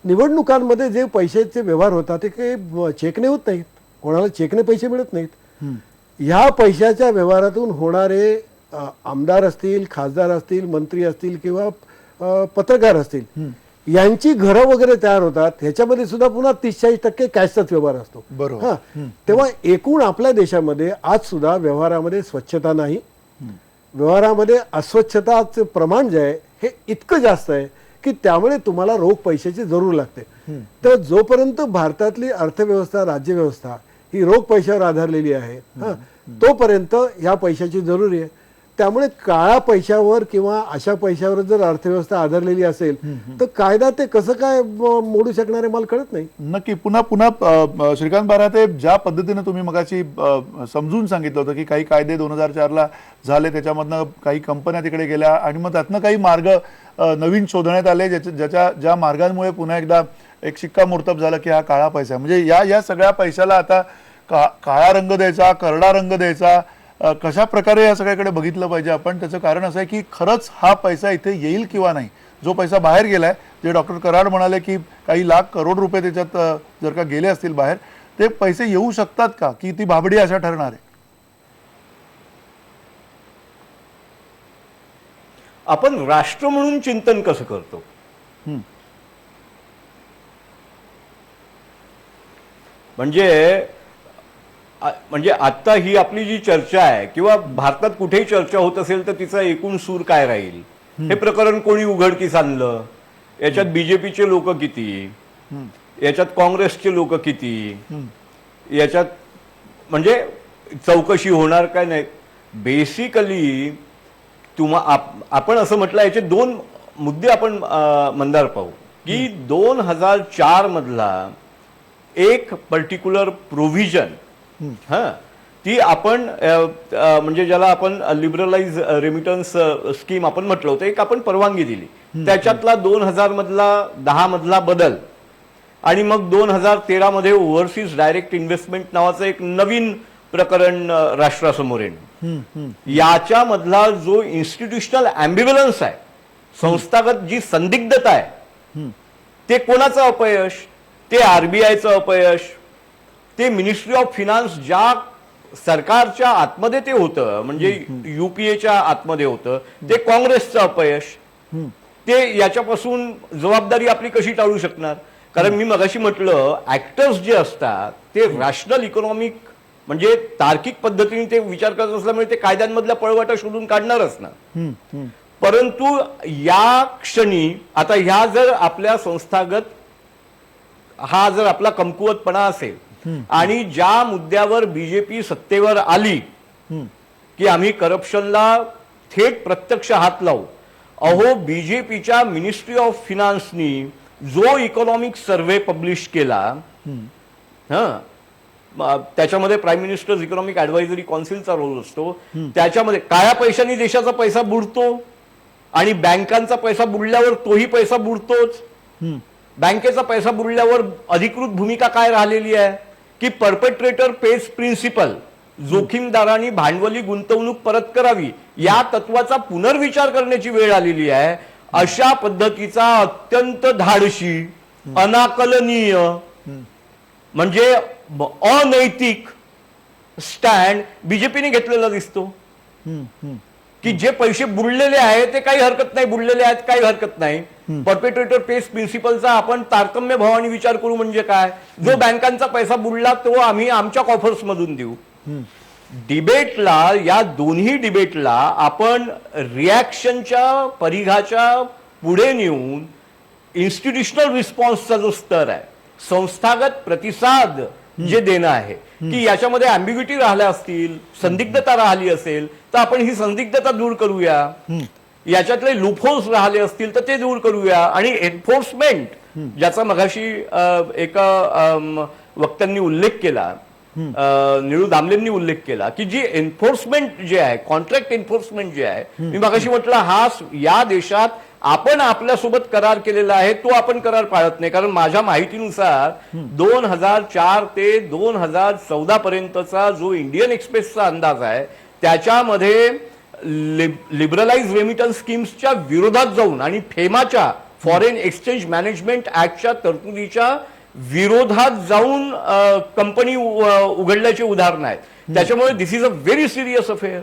निवडणुकांमध्ये जे पैशाचे व्यवहार होतात ते काही चेकने होत नाहीत, कोणाला चेकने पैसे मिळत नाहीत. ह्या पैशाच्या व्यवहारातून होणारे आमदार असतील, खासदार असतील, मंत्री असतील किंवा पत्रकार असतील, यांची घरं वगैरे तयार होतात. ह्याच्यामध्ये सुद्धा पुन्हा 30-40% कॅशचाच व्यवहार असतो. बरोबर. तेव्हा एकूण आपल्या देशामध्ये आज सुद्धा व्यवहारामध्ये स्वच्छता नाही, व्यवहारामध्ये अस्वच्छताचं प्रमाण जे आहे हे इतकं जास्त आहे की त्यामुळे तुम्हाला रोख पैशाची जरूर लागते. तर जोपर्यंत भारतातली अर्थव्यवस्था, राज्यव्यवस्था ही रोख पैशावर आधारलेली आहे तोपर्यंत ह्या पैशाची जरुरी आहे. त्यामुळे काळ्या पैशावर किंवा अशा पैशावर जर अर्थव्यवस्था आधारलेली असेल तर कायदा ते कसं काय मोडू शकणारे मला कळत नाही. नक्की. पुन्हा श्रीकांत बाराते, ज्या पद्धतीने तुम्ही मगाशी समजून सांगितलं होतं की काही कायदे 2004ला झाले, त्याच्यामधनं काही कंपन्या तिकडे गेल्या आणि मग त्यातनं काही मार्ग नवीन शोधण्यात आले ज्या मार्गांमुळे पुन्हा एकदा एक शिक्कामोर्तब झालं की हा काळा पैसा. म्हणजे या सगळ्या पैशाला आता काळा रंग द्यायचा, करडा रंग द्यायचा, कशा प्रकारे या सगळ्याकडे बघितलं पाहिजे आपण? त्याचं कारण असं आहे की खरंच हा पैसा इथे येईल किंवा नाही. जो पैसा बाहेर गेलाय, जे डॉक्टर कराड म्हणाले की काही लाख करोड रुपये त्याच्यात जर का गेले असतील बाहेर, ते पैसे येऊ शकतात का की ती भाबडी अशा ठरणार आहे? आपण राष्ट्र म्हणून चिंतन कसं करतो? म्हणजे आता ही आपली जी चर्चा आहे किंवा भारतात कुठेही चर्चा होत असेल तर तिचा एकूण सूर काय राहील? हे प्रकरण कोणी उघडकीस आणलं? याच्यात बीजेपीचे लोक किती, याच्यात काँग्रेसचे लोक किती, याच्यात म्हणजे चौकशी होणार काय नाही. बेसिकली आपण असं म्हटलं, याचे 2 मुद्दे आपण मंदार पाहू की 2004 मधला एक पर्टिक्युलर प्रोव्हिजन ती आपण म्हणजे ज्याला आपण लिबरलाइज रेमिटन्स स्कीम आपण म्हटलं होतं, एक आपण परवानगी दिली. त्याच्यातला 2000 मधला 10 मधला बदल आणि मग 2013 मध्ये ओव्हरसीज डायरेक्ट इन्व्हेस्टमेंट नावाचं एक नवीन प्रकरण राष्ट्रासमोर येणं, याच्यामधला जो इन्स्टिट्यूशनल ॲम्बिव्हलन्स आहे, संस्थागत जी संदिग्धता आहे, ते कोणाचं अपयश? ते आरबीआयचं अपयश, ते मिनिस्ट्री ऑफ फिनान्स ज्या सरकारच्या आतमध्ये ते होतं, म्हणजे युपीएच्या आतमध्ये होतं, ते काँग्रेसचं अपयश. ते याच्यापासून जबाबदारी आपली कशी टाळू शकणार? कारण मी मगाशी म्हटलं, ऍक्टर्स जे असतात ते रॅशनल इकॉनॉमिक म्हणजे तार्किक पद्धतीने ते विचार करत असल्यामुळे ते कायद्यांमधल्या पळवाटा शोधून काढणारच ना. परंतु या क्षणी आता ह्या जर आपल्या संस्थागत हा जर आपला कमकुवतपणा असेल आणि ज्या मुद्द्यावर बीजेपी सत्तेवर आली की आम्ही करप्शनला थेट प्रत्यक्ष हात लावू, अहो बीजेपीच्या मिनिस्ट्री ऑफ फिनान्सनी जो इकॉनॉमिक सर्व्हे पब्लिश केला, त्याच्यामध्ये प्राईम मिनिस्टर्स इकॉनॉमिक ऍडवायझरी काउन्सिलचा रोल असतो. त्याच्यामध्ये काळ्या पैशाने देशाचा पैसा बुडतो आणि बँकांचा पैसा बुडल्यावर तोही पैसा बुडतोच. बँकेचा पैसा बुडल्यावर अधिकृत भूमिका काय राहिलेली आहे की परपेट्रेटर पेज प्रिन्सिपल, जोखीमदारांनी भांडवली गुंतवणूक परत करावी, या तत्वाचा पुनर्विचार करण्याची वेळ आलेली आहे. अशा पद्धतीचा अत्यंत धाडशी, अनाकलनीय म्हणजे अनैतिक स्टँड बीजेपीने घेतलेला दिसतो. की जे पैसे बुडलेले आहेत ते काही हरकत नाही, बुडलेले आहेत काही हरकत नाही. परपेट्रेटर पेस प्रिन्सिपलचा आपण तारतम्य भावाने विचार करू. म्हणजे काय, जो बँकांचा पैसा बुडला तो आम्ही आमच्या कॉफर्स मधून देऊ. डिबेटला, या दोन्ही डिबेटला आपण रिॲक्शनच्या परिघाच्या पुढे नेऊन इन्स्टिट्यूशनल रिस्पॉन्सचा जो स्तर आहे, संस्थागत प्रतिसाद जे देणं आहे, की याच्यामध्ये अँबिग्युटी राहिल्या असतील, संदिग्धता राहिली असेल तर आपण ही संदिग्धता दूर करूया. याच्यातले लूपहोल्स राहिले असतील तर ते दूर करूया. आणि एन्फोर्समेंट ज्याचा मगाशी एका वक्त्यांनी उल्लेख केला, निळू दामलेंनी उल्लेख केला, की जी एन्फोर्समेंट जे आहे, कॉन्ट्रॅक्ट एन्फोर्समेंट जे आहे, मी मगाशी म्हटलं हा या देशात आपण आपल्यासोबत करार केलेला आहे तो आपण करार पाळत नाही. कारण माझ्या माहितीनुसार 2004 ते 2014 पर्यंतचा जो इंडियन एक्सप्रेसचा अंदाज आहे त्याच्यामध्ये लिबरलाइज रेमिटन्स स्कीम्सच्या विरोधात जाऊन आणि फेमाच्या फॉरेन एक्सचेंज मॅनेजमेंट ऍक्टच्या तरतुदीच्या विरोधात जाऊन कंपनी उघडल्याची उदाहरणं आहेत. त्याच्यामुळे this is a very serious affair.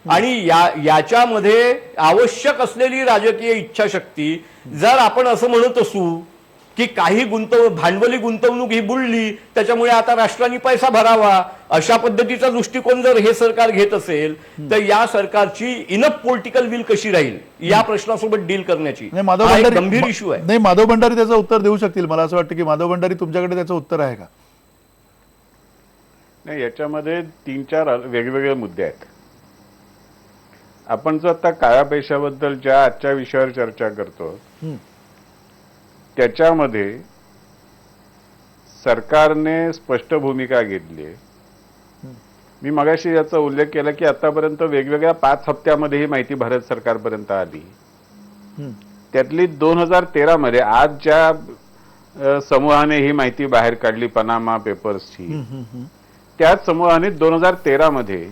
आणि याच्यामध्ये आवश्यक असलेली राजकीय इच्छाशक्ती, जर आपण असं म्हणत असू की काही भांडवली गुंतवणूक ही बुडली त्याच्यामुळे आता राष्ट्रांनी पैसा भरावा, अशा पद्धतीचा दृष्टिकोन जर हे सरकार घेत असेल तर या सरकारची इनफ पॉलिटिकल विल कशी राहील या प्रश्नासोबत डील करण्याची, हा एक गंभीर इश्यू आहे. नाही, माधव भंडारी त्याचं उत्तर देऊ शकतील. मला असं वाटतं की माधव भंडारी तुमच्याकडे त्याचं उत्तर आहे का? नाही, याच्यामध्ये 3-4 वेगवेगळे मुद्दे आहेत. आपण जो आता काळ्या पैशाबद्दल ज्या आजच्या विषयावर चर्चा करतो त्याच्यामध्ये सरकारने स्पष्ट भूमिका घेतली. मी मगाशी याचा उल्लेख केला की आतापर्यंत वेगवेगळ्या 5 हप्त्यामध्ये ही माहिती भारत सरकारपर्यंत आली. त्यातली 2013 मध्ये आज ज्या समूहाने ही माहिती बाहेर काढली, पनामा पेपर्सची, त्याच समूहाने 2013 मध्ये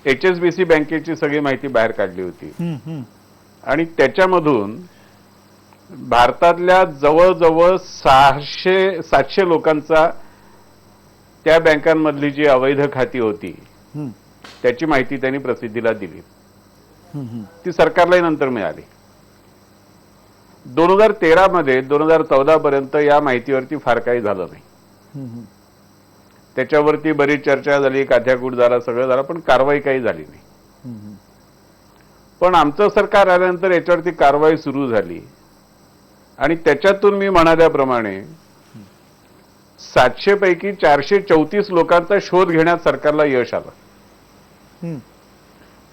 HSBC बँकेची सगळी माहिती बाहेर काढली होती. आणि त्याच्यामधून भारतातल्या जवळजवळ 700 लोकांचा त्या बँकांमधली जी अवैध खाती होती त्याची माहिती त्यांनी प्रसिद्धीला दिली. ती सरकारलाही नंतर मिळाली. 2013 मध्ये 2014 पर्यंत या माहितीवरती फार काही झालं नाही. त्याच्यावरती बरीच चर्चा झाली, काथ्याकूट झाला, सगळं झालं, पण कारवाई काही झाली नाही. पण आमचं सरकार आल्यानंतर याच्यावरती कारवाई सुरू झाली आणि त्याच्यातून मी म्हणाल्याप्रमाणे 700 पैकी 434 लोकांचा शोध घेण्यात सरकारला यश आलं.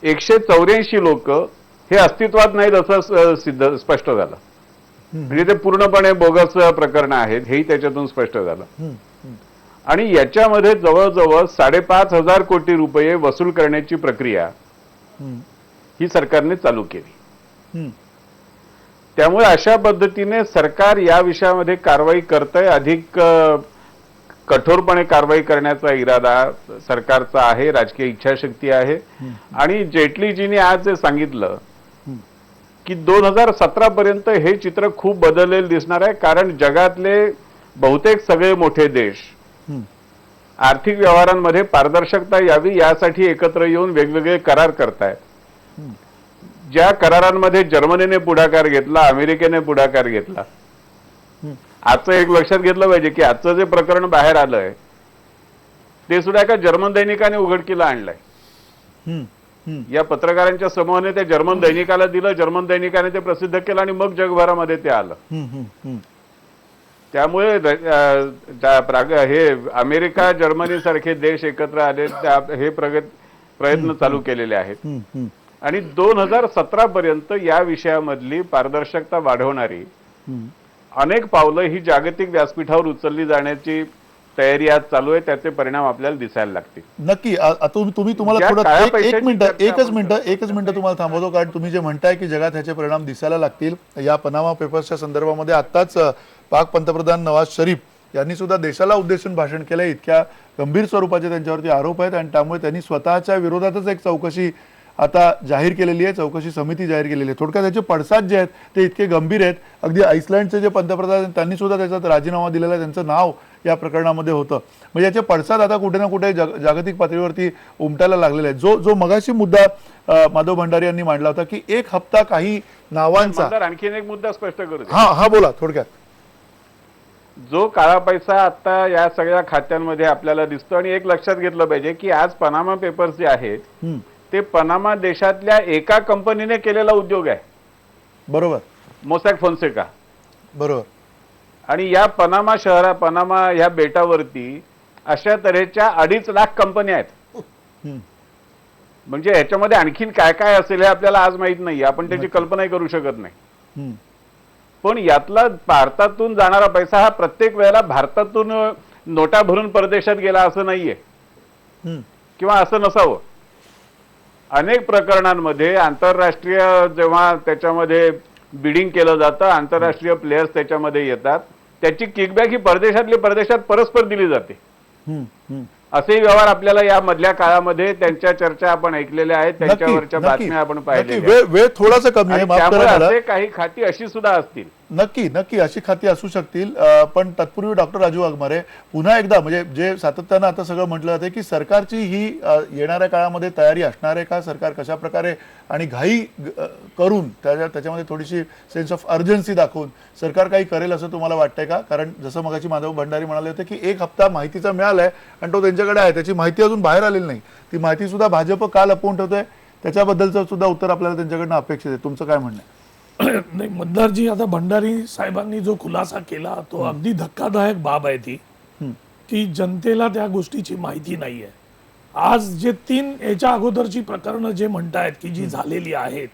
184 लोक हे अस्तित्वात नाहीत असं स्पष्ट झालं. म्हणजे ते पूर्णपणे बोगस प्रकरण आहेत हेही त्याच्यातून स्पष्ट झालं. आणि याच्यामध्ये जवळजवळ 5,500 कोटी रुपये वसूल करण्याची प्रक्रिया ही सरकारने चालू केली. त्यामुळे अशा पद्धतीने सरकार या विषयामध्ये कारवाई करतंय. अधिक कठोरपणे कारवाई करण्याचा इरादा सरकारचा आहे, राजकीय इच्छाशक्ती आहे. आणि जेटलीजींनी आज जे सांगितलं की 2017 पर्यंत हे चित्र खूप बदललेलं दिसणार आहे, कारण जगातले बहुतेक सगळे मोठे देश आर्थिक व्यवहारांमध्ये पारदर्शकता यावी यासाठी एकत्र येऊन वेगवेगळे करार करतायत. ज्या करारांमध्ये जर्मनीने पुढाकार घेतला, अमेरिकेने पुढाकार घेतला. आजचं एक लक्षात घेतलं पाहिजे की आजचं जे प्रकरण बाहेर आलंय ते सुद्धा एका जर्मन दैनिकाने उघडकीला आणलंय. या पत्रकारांच्या समूहाने ते जर्मन दैनिकाला दिलं, जर्मन दैनिकाने ते प्रसिद्ध केलं आणि मग जगभरामध्ये ते आलं. त्यामुळे हे अमेरिका, जर्मनी सारखे देश एकत्र आले, हे प्रयत्न चालू केलेले आहेत. आणि 2017 पर्यंत या विषयामधली पारदर्शकता वाढवणारी अनेक पावलं ही जागतिक व्यासपीठावर उचलली जाण्याची तयारी आज चालू आहे. त्याचे परिणाम आपल्याला दिसायला लागतील. नक्की. तुम्ही तुम्हाला थोडं एकच मिनिट तुम्हाला थांबवतो, कारण तुम्ही जे म्हणताय की जगात ह्याचे परिणाम दिसायला लागतील. या पनामा पेपर्सच्या संदर्भामध्ये आत्ताच पाक पंतप्रधान नवाज शरीफ यांनी सुद्धा देशाला उद्देशून भाषण केलंय. इतक्या गंभीर स्वरूपाचे त्यांच्यावरती आरोप आहेत आणि त्यामुळे त्यांनी स्वतःच्या विरोधातच एक चौकशी आता जाहीर केलेली आहे, चौकशी समिती जाहीर केलेली आहे. थोडक्यात त्याचे पडसाद जे आहेत ते इतके गंभीर आहेत. अगदी आईसलँडचे जे पंतप्रधान त्यांनी सुद्धा त्याच्यात राजीनामा दिलेला आहे, त्यांचं नाव या प्रकरणामध्ये होतं. म्हणजे याचे पडसाद आता कुठे ना कुठे जागतिक पातळीवरती उमटायला लागलेले आहेत. जो मगाशी मुद्दा माधव भंडारी यांनी मांडला होता की एक हप्ता काही नावांचा. मतदार आणखीन एक मुद्दा स्पष्ट करू दे. हा बोला थोडक्यात. जो काळा पैसा आता या सगळ्या खात्यांमध्ये आपल्याला दिसतो, आणि एक लक्षात घेतलं पाहिजे की आज पनामा पेपर्स जे आहेत ते पनामा देशातल्या एका कंपनीने केलेला उद्योग आहे, बरोबर, मोसॅक फोन्सेका. बरोबर. आणि या पनामा ह्या बेटावरती अशा तऱ्हेच्या 2.5 लाख कंपन्या आहेत. म्हणजे ह्याच्यामध्ये आणखीन काय काय असेल हे आपल्याला आज माहित नाही, आपण त्याची कल्पनाही करू शकत नाही. पण यातला भारतातून जाणारा पैसा हा प्रत्येक वेळेला भारतातून नोटा भरून परदेशात गेला असं नाहीये, किंवा असं नसावं. अनेक प्रकरणांमध्ये आंतरराष्ट्रीय जेव्हा त्याच्यामध्ये बिडिंग केलं जातं, आंतरराष्ट्रीय प्लेयर्स त्याच्यामध्ये येतात, त्याची किकबॅक ही परदेशात परस्पर दिली जाते. असेही व्यवहार आपल्याला या मधल्या काळामध्ये त्यांच्या चर्चा आपण ऐकलेल्या आहेत, त्यांच्यावरच्या बातम्या आपण पाहिल्या. वेळ थोडासा कमी आहे, माफ त्यामुळे करा मला. असे काही खाती अशी सुद्धा असतील. नक्की अशी खाती असू शकतील. पण तत्पूर्वी डॉक्टर राजू वाघमारे पुन्हा एकदा, म्हणजे जे सातत्यानं आता सगळं म्हटलं जाते की सरकारची ही येणाऱ्या काळामध्ये तयारी असणार आहे का, सरकार कशा प्रकारे आणि घाई करून त्याच्यामध्ये थोडीशी सेन्स ऑफ अर्जन्सी दाखवून सरकार काही करेल असं तुम्हाला वाटतंय का? कारण जसं मगाशी माधव भंडारी म्हणाले होते की एक हप्ता माहितीचा मिळालाय आणि तो त्यांच्याकडे आहे, त्याची माहिती अजून बाहेर आलेली नाही. ती माहिती सुद्धा भाजप का लपवून ठेवतोय त्याच्याबद्दलचं सुद्धा उत्तर आपल्याला त्यांच्याकडनं अपेक्षित आहे. तुमचं काय म्हणणं आहे? नाही, मतदारजी, आता भंडारी साहेबांनी जो खुलासा केला तो अगदी धक्कादायक बाब आहे ती, की जनतेला त्या गोष्टीची माहिती नाहीये. आज जे 3 याच्या अगोदरची प्रकरणं जे म्हणतायत की जी झालेली आहेत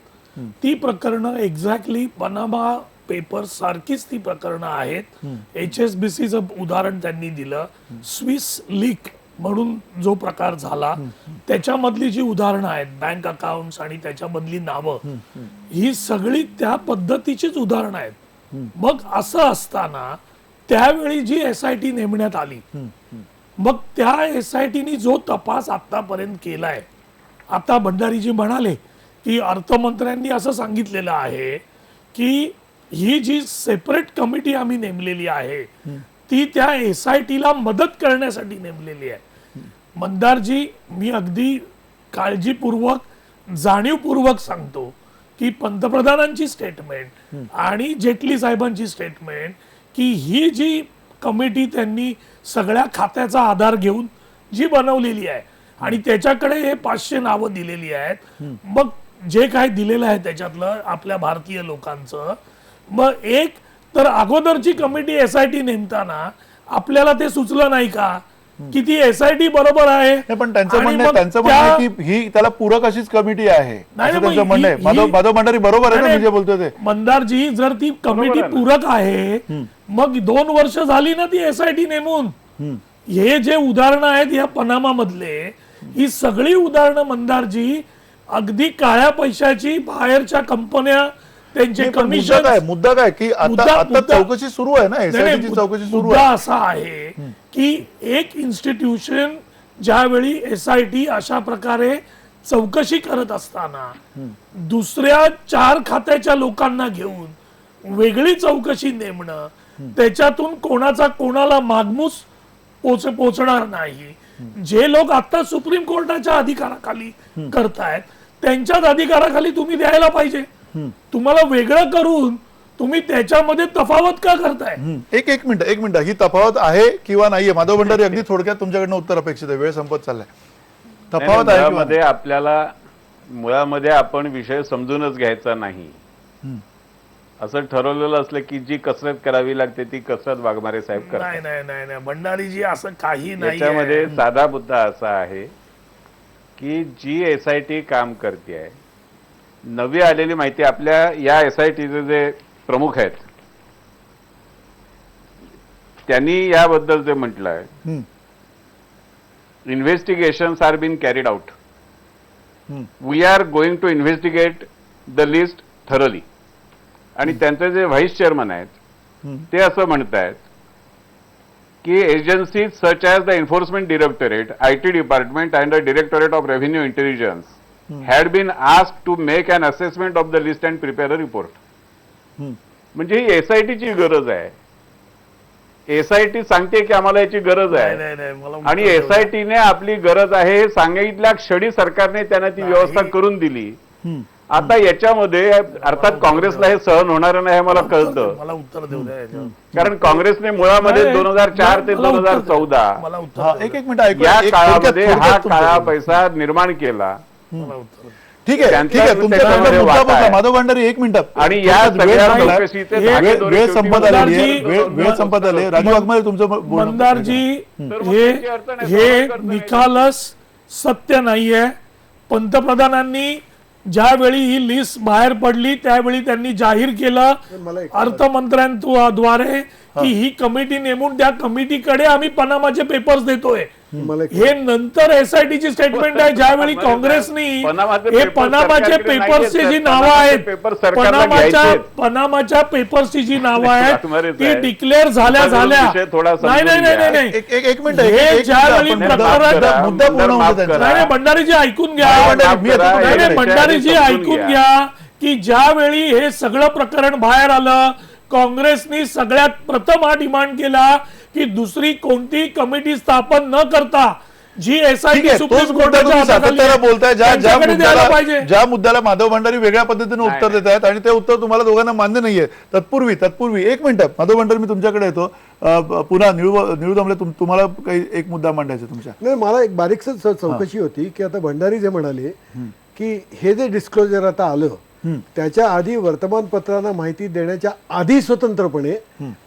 ती प्रकरणं एक्झॅक्टली पनामा पेपर्स सारखीच ती प्रकरणं आहेत. HSBCचं उदाहरण त्यांनी दिलं, स्विस लीक म्हणून जो प्रकार झाला त्याच्यामधली जी उदाहरणं आहेत, बँक अकाउंट्स आणि त्याच्यामधली नावं, ही सगळी त्या पद्धतीचीच उदाहरणं आहेत. मग असं असताना त्यावेळी जी SIT नेमण्यात आली, मग त्या SITनी जो तपास आतापर्यंत केलाय, आता भंडारीजी म्हणाले की अर्थमंत्र्यांनी असं सांगितलेलं आहे की ही जी सेपरेट कमिटी आम्ही नेमलेली आहे ती त्या SITला मदत करण्यासाठी नेमलेली आहे. मंदारजी, मी अगदी काळजीपूर्वक, जाणीवपूर्वक सांगतो की पंतप्रधानांची स्टेटमेंट आणि जेटली साहेबांची स्टेटमेंट की ही जी कमिटी त्यांनी सगळ्या खात्याचा आधार घेऊन जी बनवलेली आहे आणि त्याच्याकडे हे 500 नावं दिलेली आहेत, मग जे काय दिलेलं आहे त्याच्यातलं आपल्या भारतीय लोकांचं, मग एक तर अगोदरची कमिटी SIT नेमताना आपल्याला ते सुचलं नाही का की ती SIT बरोबर आहे? पण त्यांचं म्हणणं आहे की ही त्याला पूरक अशीच कमिटी आहे, असं त्यांचं म्हणणं आहे. माधव भंडारी बरोबर आहे ना मी जे बोलतोय ते? मंदारजी, जर ती कमिटी पूरक आहे, मग 2 वर्ष झाली ना ती SIT नेमून. हे जे उदाहरणं आहेत या पनामा मधले, ही सगळी उदाहरणं मंदारजी अगदी काळ्या पैशाची, बाहेरच्या कंपन्या, त्यांचे कमिशन. मुद्दा काय की आता चौकशी सुरू आहे ना, SITची चौकशी सुरू आहे. असा आहे की एक इन्स्टिट्यूशन ज्यावेळी SIT अशा प्रकारे चौकशी करत असताना दुसऱ्या 4 खात्याच्या लोकांना घेऊन वेगळी चौकशी नेमणं, त्याच्यातून कोणाला मागमूस पोचणार नाही. जे लोक आता सुप्रीम कोर्टाच्या अधिकाराखाली करतायत त्यांच्याच अधिकाराखाली तुम्ही द्यायला पाहिजे. तुम्हाला वेगळं करून तुम्ही त्याच्यामध्ये तफावत का करताय? एक मिनिट, ही तफावत आहे किंवा नाहीये? माधव भंडारी, अगदी थोडक्यात तुमच्याकडनं उत्तर अपेक्षित आहे, वेळ संपत चाललाय. तफावत आहे मुळामध्ये आपल्याला आपण विषय समजूनच घ्यायचा नाही. असं ठरवलेलं असलं की जी कसरत करावी लागते ती कसरत वाघमारे साहेब करतात. नाही भंडारीजी, असं काही नाही. त्याच्यामध्ये साधा मुद्दा असा आहे की जी SIT काम करते आहे, नवी आलेली माहिती, आपल्या या SITचे जे प्रमुख आहेत त्यांनी याबद्दल जे म्हटलं आहे, investigations are been carried out, we are going to investigate the list thoroughly. आणि त्यांचे जे व्हाईस चेअरमन आहेत ते असं म्हणतायत की agencies such as the enforcement directorate, IT department and the directorate of revenue intelligence had been asked to make an assessment of the list and prepare a report. म्हणजे ही SITची गरज आहे. एसआयटी सांगते की आम्हाला याची गरज आहे नाही, मला उत्तर आणि देऊ द्या. एसआयटीने आपली गरज आहे हे सांगितल्या क्षणी सरकारने त्यांना ती व्यवस्था करून दिली. आता याच्यामध्ये अर्थात काँग्रेसला हे सहन होणार नाही हे मला कळतं, मला उत्तर देऊ द्या याच्यावर. कारण काँग्रेसने मुळामध्ये नाही, 2004 ते मला उत्तर द्या. 2014 मला उत्तर हा, देऊ एक मिनिट ऐकू या एक- काळामध्ये थोडक्यात- हा थोडक्यात तुमचं काळा बोलणं. पैसा निर्माण केला द्या. मला उत्तर द्या. ठीक आहे त्यांचा ठीक आहे तुमच्या त्याच्यामध्ये मुद्दा वाटा पोचला. आहे. माधव भांडारी एक मिनिट आणि या थोडक्यात वेळ सगळ्या संपला. चौकशीचे हे- धागे दोरे वेळ शेवटी संपत आलेली आहे मंदारजी- वेळ संपत आली आहे. राजू वाघमारे तुमचं बोलणं- मंदारजी तर मग हे त्याची अर्थ नाही, हे समाज करता नाही. निखालस सत्य नाहीये. पंतप्रधानांनी ज्यावेळी ही लिस्ट बाहेर पडली त्यावेळी त्यांनी जाहीर केलं मला एक- अर्थमंत्र्यांद्वारे की ही कमिटी नेमून त्या कमिटीकडे आम्ही पनामाचे पेपर्स देतोय. मला एक- हे नंतर एसआयटीची स्टेटमेंट आहे ज्यावेळी काँग्रेसनी पनामाचे हे पेपर पनामाचे सरकारकडे पेपर्सची नाहीये, जी सर. नावं पनामाचे आहेत पेपर सरकारला घ्यायचेत. पनामाच्या पेपर्सची जी नावं आहेत वाघमारेच ती आहे. डिक्लेअर झाल्या तुमचा झाल्या विषय थोडा नाही समजून नाही नाही घ्या. नाही एक मिनिट हे एक मिनिट ज्यावेळी आपण प्रकरण- मुद्दा पूर्ण होऊ माफ दे त्यांचा. करा. नाही भंडारीजी ऐकून घ्या नाही, भंडारी, मी करा, आता- नाही नाही हे भंडारीजी समजून ऐकून घ्या की ज्यावेळी हे सगळं प्रकरण बाहेर आलं काँग्रेसनी सगळ्यात प्रथम हा डिमांड केला की दुसरी कोणती कमिटी स्थापन न करता जी ठीक एसआयटी आहे सुप्रीम तोच मुद्दा कोर्टाच्या तुम्ही हाताखाली सातत्यानं आहे, बोलताय त्यांच्याकडे द्यायला पाहिजे. ज्या मुद्द्याला माधव भंडारी वेगळ्या पद्धतीने उत्तर देत आहेत आणि ते उत्तर तुम्हाला दोघांना मान्य नाहीये. तत्पूर्वी एक मिनिट माधव भंडारी मी तुमच्याकडे येतो. पुन्हा निळू दमले तुम्हाला काही एक मुद्दा मांडायचा तुमच्या. नाही मला एक बारीकस चौकशी होती की आता भंडारी जे म्हणाले की हे जे डिस्क्लोजर आता आलं त्याच्या आधी वर्तमानपत्रांना माहिती देण्याच्या आधी स्वतंत्रपणे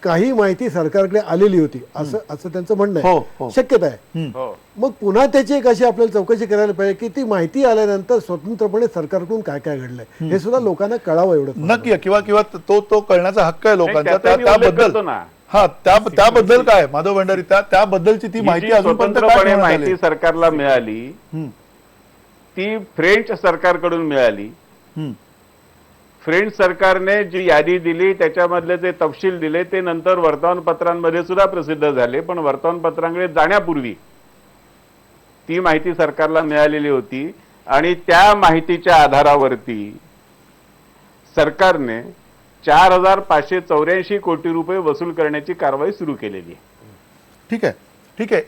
काही माहिती सरकारकडे आलेली होती असं त्यांचं म्हणणं हो, आहे. हो. शक्यता आहे. हो. मग पुन्हा त्याची एक अशी आपल्याला चौकशी करायला पाहिजे की ती माहिती आल्यानंतर स्वतंत्रपणे सरकारकडून काय काय घडलंय हे सुद्धा लोकांना कळावं एवढं. नक्की किंवा किंवा तो कळण्याचा हक्क आहे लोकांचा. त्याचा मी उल्लेख त्याबद्दल करतो ना. हा त्याबद्दल काय माधव भंडारी त्याबद्दलची ती ही माहिती जी अजूनपर्यंत काय स्वतंत्रपणे ठेवण्यात आली? माहिती सरकारला मिळाली ती फ्रेंच सरकारकडून मिळाली. फ्रेंच सरकारने जी यादी दिली त्याच्यामधले जे तपशील दिले ते नंतर वर्तमानपत्रांमध्ये सुद्धा प्रसिद्ध झाले, पण वर्तमानपत्रांकडे जाण्यापूर्वी ती माहिती सरकारला मिळालेली होती आणि त्या माहितीच्या आधारावरती सरकारने 4,584 कोटी रुपये वसूल करण्याची कारवाई सुरू केलेली आहे. ठीक आहे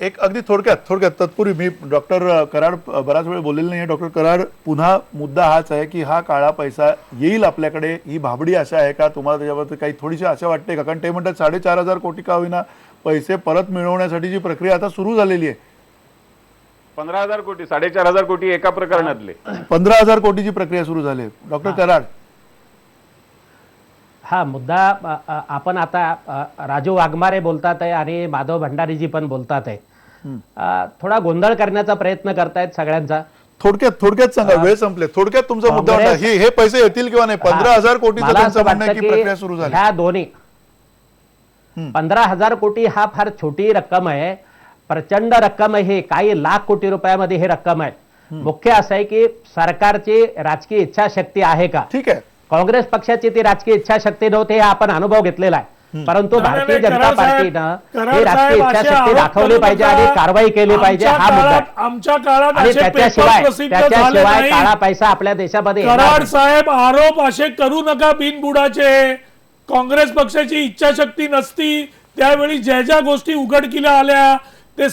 एक अगदी थोडक्यात तत्पूर्वी मी डॉक्टर कराड बराच वेळ बोललेलं नाही. डॉक्टर कराड पुन्हा मुद्दा हाच आहे की हा काळा पैसा येईल आपल्याकडे ही भाबडी आशा आहे का तुम्हाला? त्याच्याबद्दल काही थोडीशी आशा वाटते का? कारण ते म्हणतात 4,500 कोटी का होईना पैसे परत मिळवण्यासाठी जी प्रक्रिया आता सुरू झालेली आहे. 15,000 कोटी 4,500 कोटी एका प्रकरणातले 15,000 कोटीची प्रक्रिया सुरू झाली आहे. डॉक्टर कराड हा मुद्दा आपण आता राजू वाघमारे बोलतात आहे आणि माधव भंडारीजी पण बोलतात आहे. थोडा गोंधळ करण्याचा प्रयत्न करतायत सगळ्यांचा. थोडक्यात सांगा वेळ संपले. थोडक्यात तुमचा मुद्दा होता हे पैसे येतील किंवा नाही? 15,000 कोटीचं मला त्यांचं असं म्हणणं आहे वाटतं की की प्रक्रिया सुरू झाली. ह्या दोन्ही 15,000 कोटी हा फार छोटी रक्कम आहे. प्रचंड रक्कम आहे. ही काही लाख कोटी रुपयामध्ये हे रक्कम आहे. मुख्य असं आहे की सरकारची राजकीय इच्छाशक्ती आहे का? ठीक आहे काँग्रेस पक्षाची ती राजकीय इच्छाशक्ती नव्हती हे आपण अनुभव घेतलेला आहे. परंतु नाही, भारतीय नाही, जनता कराड साहेब, पार्टीनं कराड ही राजकीय साहेब, असे इच्छाशक्ती आरोप दाखवली करू पाहिजे नका. आणि कारवाई केली पाहिजे आमच्या हा मुद्दा आहे. काळात- आमच्या काळात आणि असे पेपर त्याच्याशिवाय प्रसिद्ध झाले त्याच्याशिवाय नाही. काळा पैसा आपल्या देशामध्ये येणार कराड नाही. साहेब आरोप असे करू नका बिनबुडाचे. काँग्रेस पक्षाची इच्छाशक्ती नसती त्यावेळी ज्या ज्या गोष्टी उघडकीला आल्या ते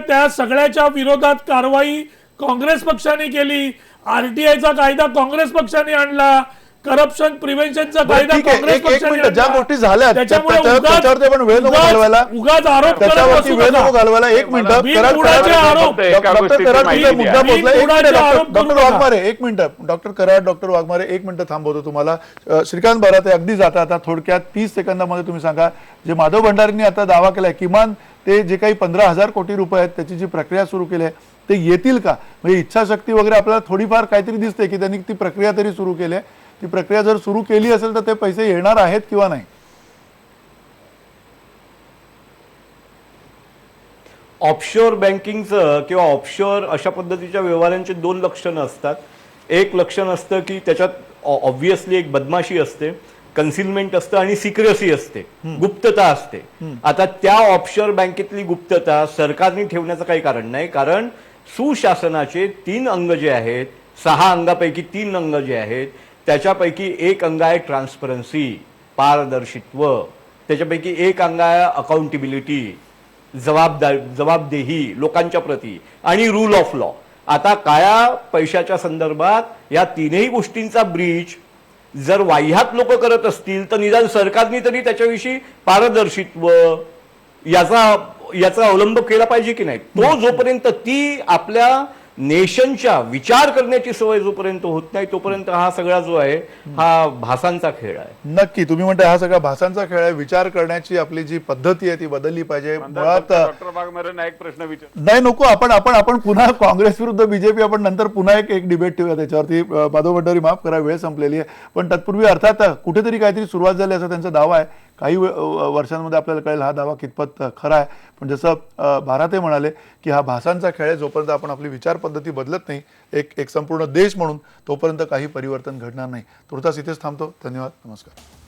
त्या सगळ्याच्या विरोधात कारवाई काँग्रेस पक्षाने केली. आरटीआयचा कायदा काँग्रेस पक्षाने आणला. करप्शन प्रिव्हेन्शनचा कायदा ठीक आहे. काँग्रेस एक पक्षाने मिनिट ज्या आणला. गोष्टी झाल्या त्याच्यामुळे त्याच्यावरती आपण वेळ नको घालवायला. उगाच आरोप करत त्याच्यावरती बसू वेळ नका. नको घालवायला. एक मिनिट बिनबुडाचे आरोप. डॉक्टर कराड तुमचा मुद्दा पोहोचला. एक बिनबुडाचे मिनिट आरोप करू डॉक्टर नका. वाघमारे एक minute doctor Karad doctor Waghmare एक मिनिट थांबवतो तुम्हाला. श्रीकांत बराते अगदी जाता आता थोडक्यात 30 सेकंदामध्ये तुम्ही सांगा जे माधव भंडारींनी आता दावा केलाय किमान ते जे काही 15,000 कोटी रुपये आहेत त्याची जी प्रक्रिया सुरू केली आहे ते येतील का? म्हणजे इच्छाशक्ती वगैरे आपल्याला थोडीफार काहीतरी दिसते की त्यांनी ती प्रक्रिया तरी सुरू केली आहे. ती प्रक्रिया जर सुरू केली असेल तर ते पैसे येणार आहेत किंवा नाही? ऑफशोअर बँकिंगचं किंवा ऑफशोअर अशा पद्धतीच्या व्यवहारांची 2 लक्षणं असतात. एक लक्षण असतं की त्याच्यात ऑब्व्हियसली एक बदमाशी असते, कन्सिलमेंट असतं आणि सिक्रेसी असते, गुप्तता असते. आता त्या ऑफशोअर बँकेतली गुप्तता सरकारने ठेवण्याचं काही कारण नाही. कारण सुशासनाचे 3 अंग जे आहेत 6 अंगापैकी 3 अंग जे आहेत त्याच्यापैकी एक अंग आहे ट्रान्सपरन्सी, पारदर्शित्व. त्याच्यापैकी एक अंग आहे अकाउंटेबिलिटी, जबाबदेही लोकांच्या प्रती, आणि रूल ऑफ लॉ. आता काळ्या पैशाच्या संदर्भात या तीनही गोष्टींचा ब्रीच जर वाह्यात लोक करत असतील तर निदान सरकारने तरी त्याच्याविषयी पारदर्शित्व याचा अवलंब केला पाहिजे की नाही. तो जोपर्यंत ती आपल्या नेशनच्या विचार करण्याची सवय जोपर्यंत होत नाही तोपर्यंत हा सगळा जो आहे हा भासांचा खेळ आहे. नक्की तुम्ही म्हणता हा सगळा भासांचा खेळ आहे. विचार करण्याची आपली जी पद्धती आहे ती बदलली पाहिजे. मुळात डॉक्टर वाघमारेंना एक प्रश्न विचार. नाही नको, आपण पुन्हा काँग्रेस विरुद्ध बीजेपी आपण नंतर पुन्हा एक डिबेट ठेवूया त्याच्यावरती. माधव भंडारी माफ करा, वेळ संपलेली आहे. पण तत्पूर्वी अर्थात कुठेतरी काहीतरी सुरुवात झाली असा त्यांचा दावा आहे. काही वर्षांमध्ये आपल्याला कळेल हा दावा कितपत खरा आहे. पण जसं भारते म्हणाले की हा भासांचा खेळ आहे, जोपर्यंत आपण आपली विचार पद्धती बदलत नाही एक संपूर्ण देश म्हणून तोपर्यंत काही परिवर्तन घडणार नाही. तुर्तास इथेच थांबतो. धन्यवाद, नमस्कार.